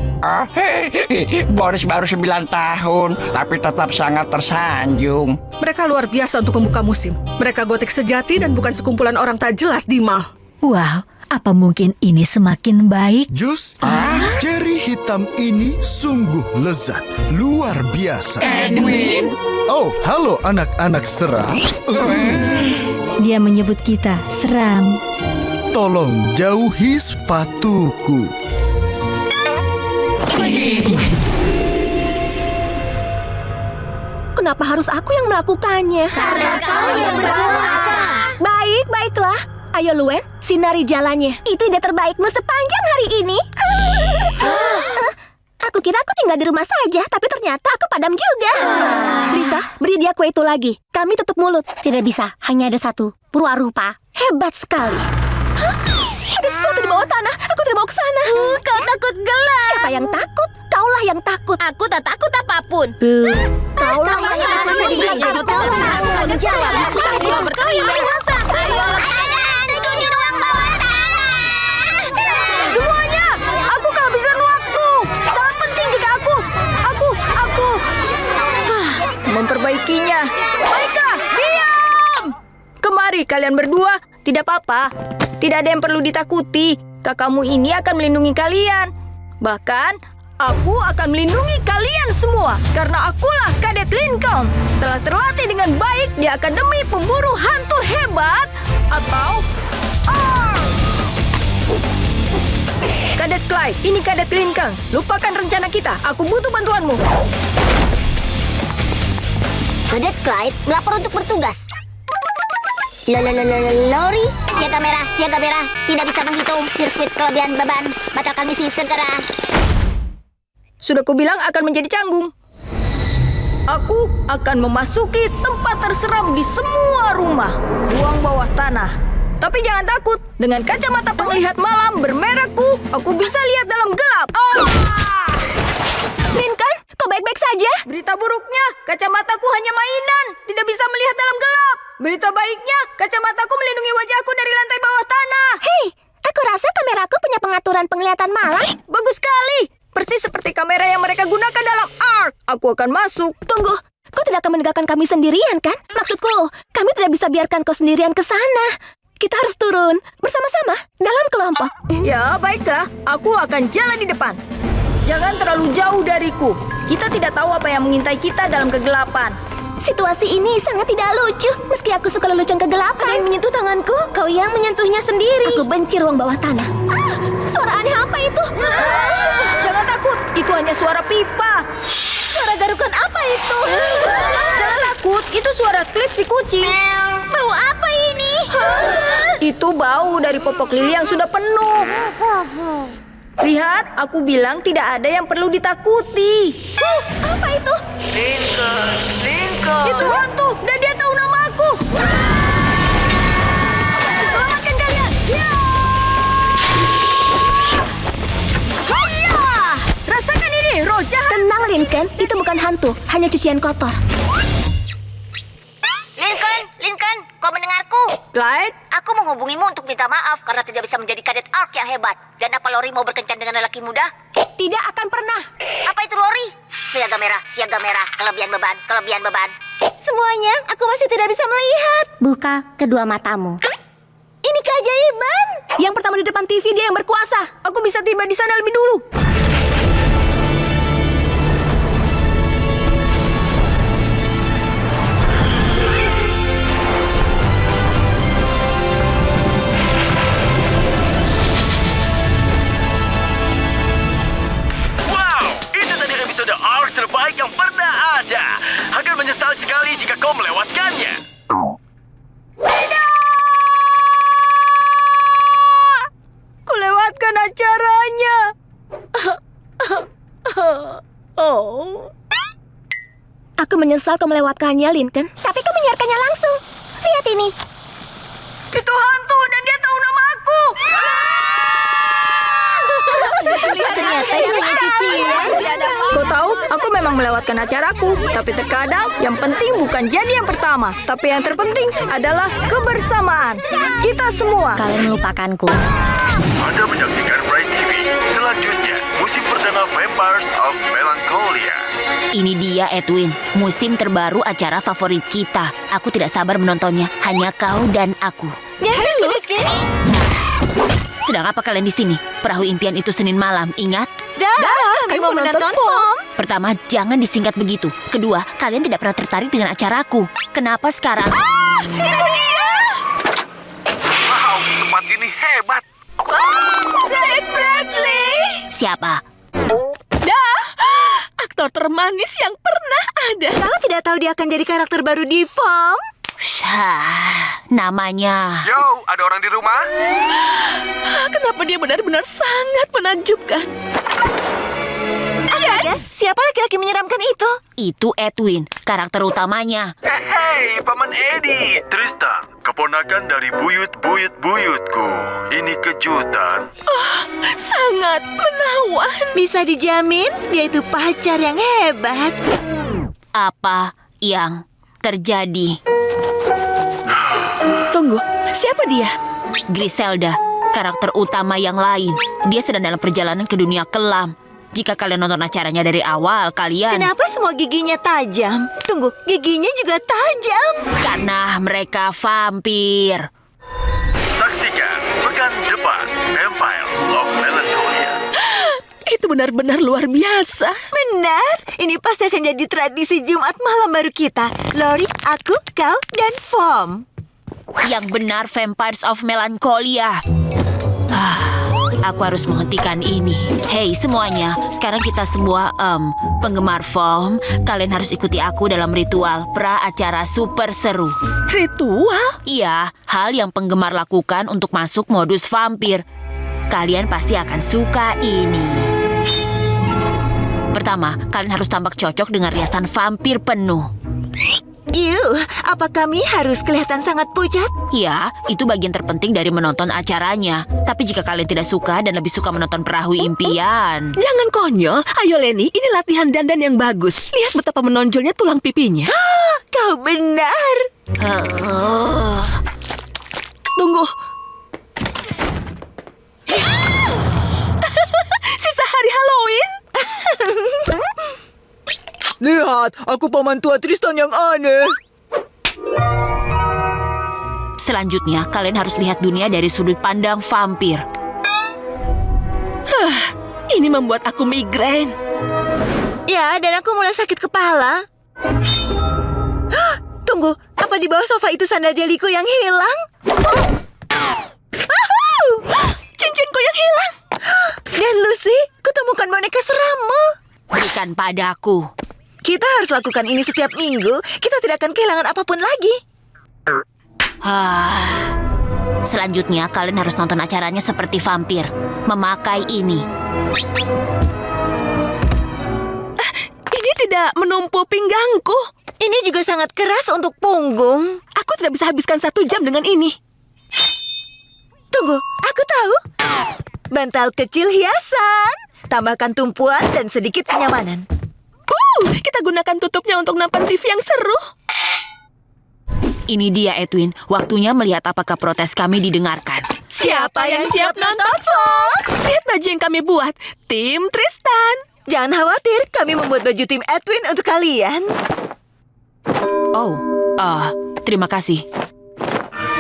Boris baru 9 tahun, tapi tetap sangat tersanjung. Mereka luar biasa untuk pembuka musim. Mereka gotik sejati dan bukan sekumpulan orang tak jelas di mall. Wow, apa mungkin ini semakin baik? Jus ceri hitam ini sungguh lezat, luar biasa. Edwin? Oh, halo anak-anak seram. Dia menyebut kita seram. Tolong jauhi sepatuku. Kenapa harus aku yang melakukannya? Karena kau yang berkuasa. Baiklah. Ayo Luen, sinari jalannya. Itu ide terbaikmu sepanjang hari ini. Aku kira aku tinggal di rumah saja, tapi ternyata aku padam juga. Lisa, beri dia kue itu lagi. Kami tutup mulut. Tidak bisa, hanya ada satu. Purwarupa. Hebat sekali. Hah? Ada sesuatu di bawah tanah. Aku tidak mau ke sana. Kau takut gelap. Siapa yang takut? Kaulah yang takut. Aku tak takut apapun. Kaulah yang takut. Semuanya, aku kehabisan waktu. Sangat penting jika aku memperbaikinya. Baiklah, diam! Kemari kalian berdua. Tidak apa-apa. Tidak ada yang perlu ditakuti. Kakakmu ini akan melindungi kalian. Bahkan, aku akan melindungi kalian semua. Karena akulah Kadet Lincoln. Telah terlatih dengan baik di Akademi Pemburu Hantu Hebat. Atau... Kadet Clyde, ini Kadet Lincoln. Lupakan rencana kita. Aku butuh bantuanmu. Kadet Clyde melapor untuk bertugas. Lori, siaga merah, tidak bisa menghitung sirkuit kelebihan beban. Batalkan misi segera. Sudah kubilang akan menjadi canggung. Aku akan memasuki tempat terseram di semua rumah. Ruang bawah tanah. Tapi jangan takut, dengan kacamata penglihat malam bermerekku, aku bisa lihat dalam gelap. Lincoln, kau baik-baik saja? Berita buruknya, kacamataku hanya mainan, tidak bisa melihat dalam gelap. Berita baiknya, kacamataku melindungi wajahku dari lantai bawah tanah. Hei, aku rasa kameraku punya pengaturan penglihatan malam. Bagus sekali, persis seperti kamera yang mereka gunakan dalam ARK. Aku akan masuk. Tunggu, kau tidak akan meninggalkan kami sendirian, kan? Maksudku, kami tidak bisa biarkan kau sendirian ke sana. Kita harus turun bersama-sama dalam kelompok. Ya, baiklah. Aku akan jalan di depan. Jangan terlalu jauh dariku. Kita tidak tahu apa yang mengintai kita dalam kegelapan. Situasi ini sangat tidak lucu. Meski aku suka lelucon kegelapan. Yang menyentuh tanganku, kau yang menyentuhnya sendiri. Aku benci ruang bawah tanah. Suara aneh apa itu? Jangan takut, itu hanya suara pipa. Suara garukan apa itu? Jangan takut, itu suara klip si kucing. Bau apa ini? Itu bau dari popok lili yang sudah penuh. Lihat, aku bilang tidak ada yang perlu ditakuti. Apa itu? Lincoln. Itu hantu, dan dia tahu nama aku. Selamatkan kalian. Ya! Hiya! Rasakan ini, roh jahat. Tenang, Lincoln. Itu bukan hantu, hanya cucian kotor. Lincoln, kau mendengarku? Clyde? Aku menghubungimu untuk minta maaf karena tidak bisa menjadi kadet ARK yang hebat. Dan apa Lori mau berkencan dengan lelaki muda? Tidak akan pernah. Apa itu Lori? siaga merah, kelebihan beban. Semuanya, aku masih tidak bisa melihat. Buka kedua matamu. Ini keajaiban. Yang pertama di depan TV, dia yang berkuasa. Aku bisa tiba di sana lebih dulu. Episode ARK terbaik yang pernah ada. Akan menyesal sekali jika kau melewatkannya. Tidak! Kulewatkan acaranya. Aku menyesal kau melewatkannya, Lincoln. Tapi kau menyiarkannya langsung. Lihat ini. Itu hantu dan dia tahu nama aku. Ternyata itu hanya cicilan. Kau tahu, aku memang melewatkan acaraku. Tapi terkadang yang penting bukan jadi yang pertama, tapi yang terpenting adalah kebersamaan. Kita semua. Kalian melupakanku. Anda menyaksikan Bright TV. Selanjutnya, musim perdana Vampires of Melancholia. Ini dia, Edwin, musim terbaru acara favorit kita. Aku tidak sabar menontonnya. Hanya kau dan aku. Sedang apa kalian di sini? Perahu impian itu Senin malam, ingat? Kami mau menonton Vom. Pertama, jangan disingkat begitu. Kedua, kalian tidak pernah tertarik dengan acaraku. Kenapa sekarang? Itu dia! Wow, tempat ini hebat. Blake Bradley! Siapa? Aktor termanis yang pernah ada. Kau tidak tahu dia akan jadi karakter baru di Vom? Namanya... Yo, ada orang di rumah? Kenapa dia benar-benar sangat menakjubkan? Astaga, siapa laki-laki menyeramkan itu? Itu Edwin, karakter utamanya. Hei, Paman Eddie. Tristan, keponakan dari buyut-buyutku. Ini kejutan. Sangat menawan. Bisa dijamin dia itu pacar yang hebat. Apa yang terjadi? Tunggu, siapa dia? Griselda, karakter utama yang lain. Dia sedang dalam perjalanan ke dunia kelam. Jika kalian nonton acaranya dari awal, kalian... Kenapa semua giginya tajam? Tunggu, giginya juga tajam. Karena mereka vampir. Saksikan pekan depan Vampires of Melancholia. Itu benar-benar luar biasa. Benar, ini pasti akan jadi tradisi Jumat malam baru kita. Lori, aku, kau, dan Vom. Yang benar Vampires of Melancholia. Aku harus menghentikan ini. Hei semuanya, sekarang kita semua penggemar Vom, kalian harus ikuti aku dalam ritual pra-acara super seru. Ritual? Iya, hal yang penggemar lakukan untuk masuk modus vampir. Kalian pasti akan suka ini. Pertama, kalian harus tampak cocok dengan riasan vampir penuh. Apa kami harus kelihatan sangat pucat? Ya, itu bagian terpenting dari menonton acaranya. Tapi jika kalian tidak suka dan lebih suka menonton perahu impian... Jangan konyol. Ayo Lenny, ini latihan dandan yang bagus. Lihat betapa menonjolnya tulang pipinya. Kau benar. Tunggu. Sisa hari Halloween. Lihat, aku paman tua Tristan yang aneh. Selanjutnya, kalian harus lihat dunia dari sudut pandang vampir. Ini membuat aku migrain. Ya, dan aku mulai sakit kepala. Tunggu, apa di bawah sofa itu sandal jeliku yang hilang? Cincinku yang hilang. Dan Lucy, kutemukan boneka serammu. Berikan padaku. Kita harus lakukan ini setiap minggu. Kita tidak akan kehilangan apapun lagi. Selanjutnya, kalian harus nonton acaranya seperti vampir. Memakai ini. Ini tidak menumpu pinggangku. Ini juga sangat keras untuk punggung. Aku tidak bisa habiskan 1 jam dengan ini. Tunggu, aku tahu. Bantal kecil hiasan. Tambahkan tumpuan dan sedikit kenyamanan. Kita gunakan tutupnya untuk nampan TV yang seru. Ini dia, Edwin. Waktunya melihat apakah protes kami didengarkan. Siapa yang siap nonton Vom? Lihat baju yang kami buat. Tim Tristan. Jangan khawatir, kami membuat baju tim Edwin untuk kalian. Terima kasih.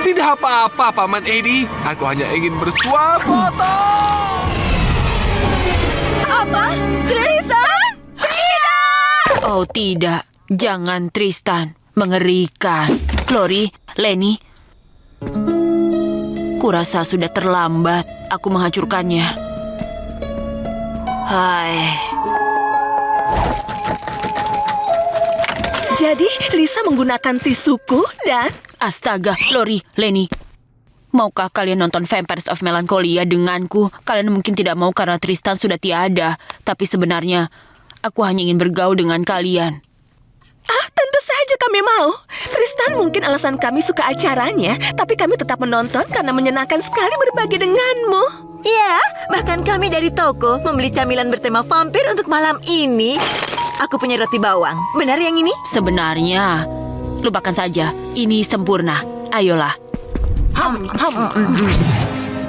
Tidak apa-apa, Paman Eddie. Aku hanya ingin bersuah foto. Apa? Tristan? Tidak! Oh tidak, jangan Tristan. Mengerikan. Lori, Lenny. Kurasa sudah terlambat. Aku menghancurkannya. Hai. Jadi, Lisa menggunakan tisuku dan... Astaga, Lori, Lenny. Maukah kalian nonton Vampires of Melancholia denganku? Kalian mungkin tidak mau karena Tristan sudah tiada. Tapi sebenarnya, aku hanya ingin bergaul dengan kalian. Tentu saja kami mau. Tristan mungkin alasan kami suka acaranya, tapi kami tetap menonton karena menyenangkan sekali berbagi denganmu. Ya, bahkan kami dari toko membeli camilan bertema vampir untuk malam ini. Aku punya roti bawang. Benar yang ini? Sebenarnya, lupakan saja. Ini sempurna. Ayolah.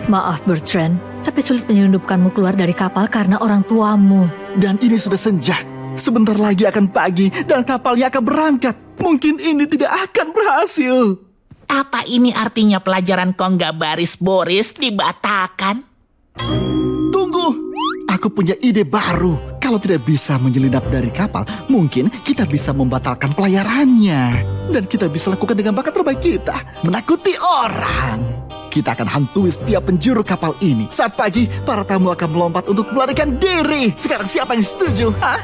Maaf Bertrand, tapi sulit menyelundupkanmu keluar dari kapal karena orang tuamu. Dan ini sudah senja. Sebentar lagi akan pagi dan kapalnya akan berangkat. Mungkin ini tidak akan berhasil. Apa ini artinya pelajaran kongga baris Boris dibatalkan? Tunggu, aku punya ide baru. Kalau tidak bisa menyelinap dari kapal, mungkin kita bisa membatalkan pelayarannya. Dan kita bisa lakukan dengan bakat terbaik kita, menakuti orang. Kita akan hantui setiap penjuru kapal ini. Saat pagi, para tamu akan melompat untuk melarikan diri. Sekarang siapa yang setuju? Hah?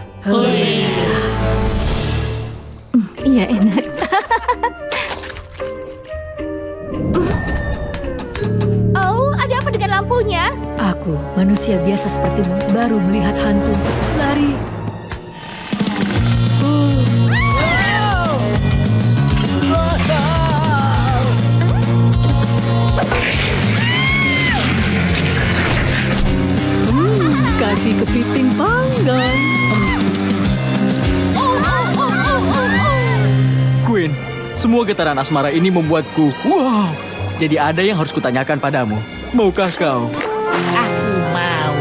Iya, enak. Oh, ada apa dengan lampunya? Aku, manusia biasa sepertimu, baru melihat hantu. Lari. Kaki kepiting panggang. Queen, semua getaran asmara ini membuatku wow. Jadi ada yang harus kutanyakan padamu. Maukah kau? Aku mau.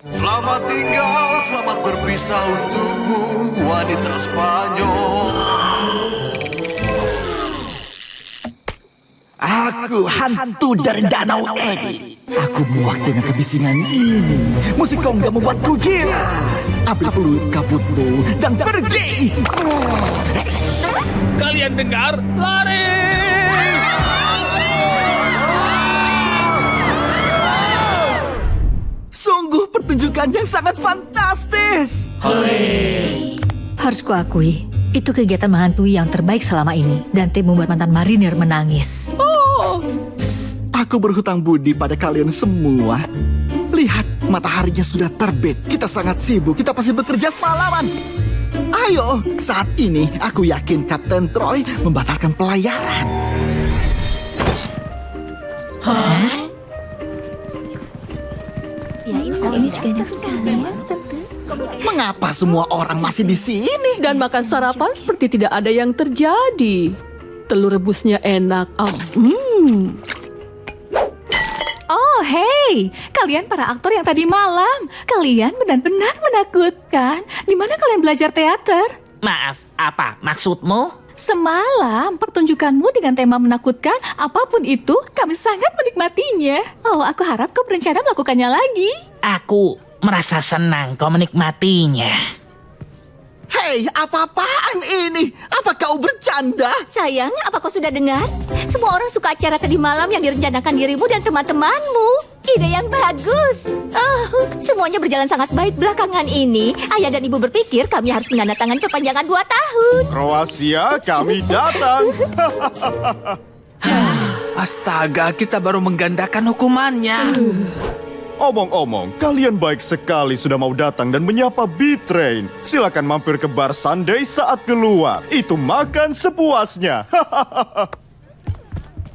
Selamat tinggal, selamat berpisah untukmu, wanita Spanyol. Aku hantu dari Danau Edi. Aku muak dengan kebisingan ini. Musik kongga membuatku gila. Ambil peluit kabutmu dan pergi. Kalian dengar? Lari! Sungguh pertunjukan yang sangat fantastis. Harus kuakui, itu kegiatan menghantui yang terbaik selama ini. Dan tim membuat mantan marinir menangis. Aku berhutang budi pada kalian semua. Lihat, mataharinya sudah terbit. Kita sangat sibuk, kita pasti bekerja semalaman. Ayo, saat ini aku yakin Kapten Troy membatalkan pelayaran. Ya, ini juga enak sekali. Mengapa semua orang masih di sini? Dan makan sarapan seperti tidak ada yang terjadi. Telur rebusnya enak. Oh, hey, kalian para aktor yang tadi malam. Kalian benar-benar menakutkan. Di mana kalian belajar teater? Maaf, apa maksudmu? Semalam, pertunjukanmu dengan tema menakutkan, apapun itu, kami sangat menikmatinya. Oh, aku harap kau berencana melakukannya lagi. Aku merasa senang kau menikmatinya. Hei, apa-apaan ini? Apa kau bercanda? Sayang, apa kau sudah dengar? Semua orang suka acara tadi malam yang direncanakan dirimu dan teman-temanmu. Ide yang bagus. Semuanya berjalan sangat baik belakangan ini. Ayah dan ibu berpikir kami harus menandatangani perpanjangan 2 tahun. Kroasia, kami datang. Astaga, kita baru menggandakan hukumannya. Omong-omong, kalian baik sekali sudah mau datang dan menyapa B-Train. Silakan mampir ke bar Sunday saat keluar. Itu makan sepuasnya.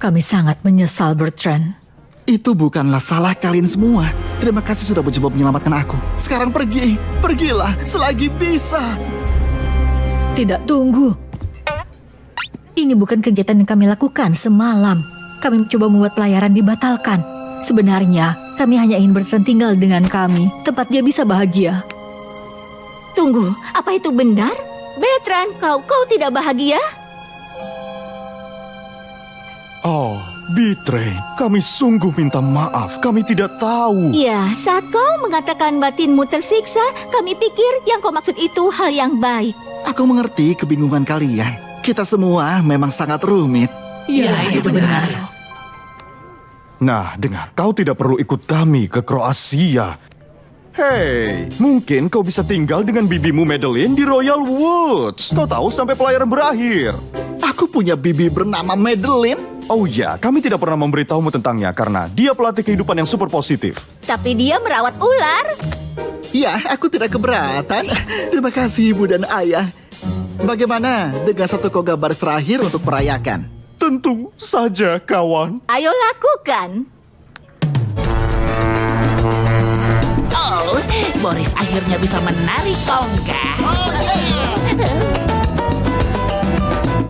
Kami sangat menyesal, Bertrand. Itu bukanlah salah kalian semua. Terima kasih sudah mencoba menyelamatkan aku. Sekarang pergi. Pergilah selagi bisa. Tidak, tunggu. Ini bukan kegiatan yang kami lakukan semalam. Kami mencoba membuat pelayaran dibatalkan. Sebenarnya, kami hanya ingin berteman tinggal dengan kami. Tempat dia bisa bahagia. Tunggu, apa itu benar? Bertrand, kau tidak bahagia? Oh, Betrain, kami sungguh minta maaf. Kami tidak tahu. Ya, saat kau mengatakan batinmu tersiksa, kami pikir yang kau maksud itu hal yang baik. Aku mengerti kebingungan kalian. Kita semua memang sangat rumit. Ya, itu benar. Nah, dengar, kau tidak perlu ikut kami ke Kroasia. Hei, mungkin kau bisa tinggal dengan bibimu Madeline di Royal Woods. Kau tahu sampai pelayaran berakhir. Aku punya bibi bernama Madeline. Oh ya, kami tidak pernah memberitahumu tentangnya karena dia pelatih kehidupan yang super positif. Tapi dia merawat ular. Ya, aku tidak keberatan. Terima kasih ibu dan ayah. Bagaimana dengan satu gambar terakhir untuk merayakan? Tentu saja, kawan. Ayo lakukan. Oh, Boris akhirnya bisa menari conga.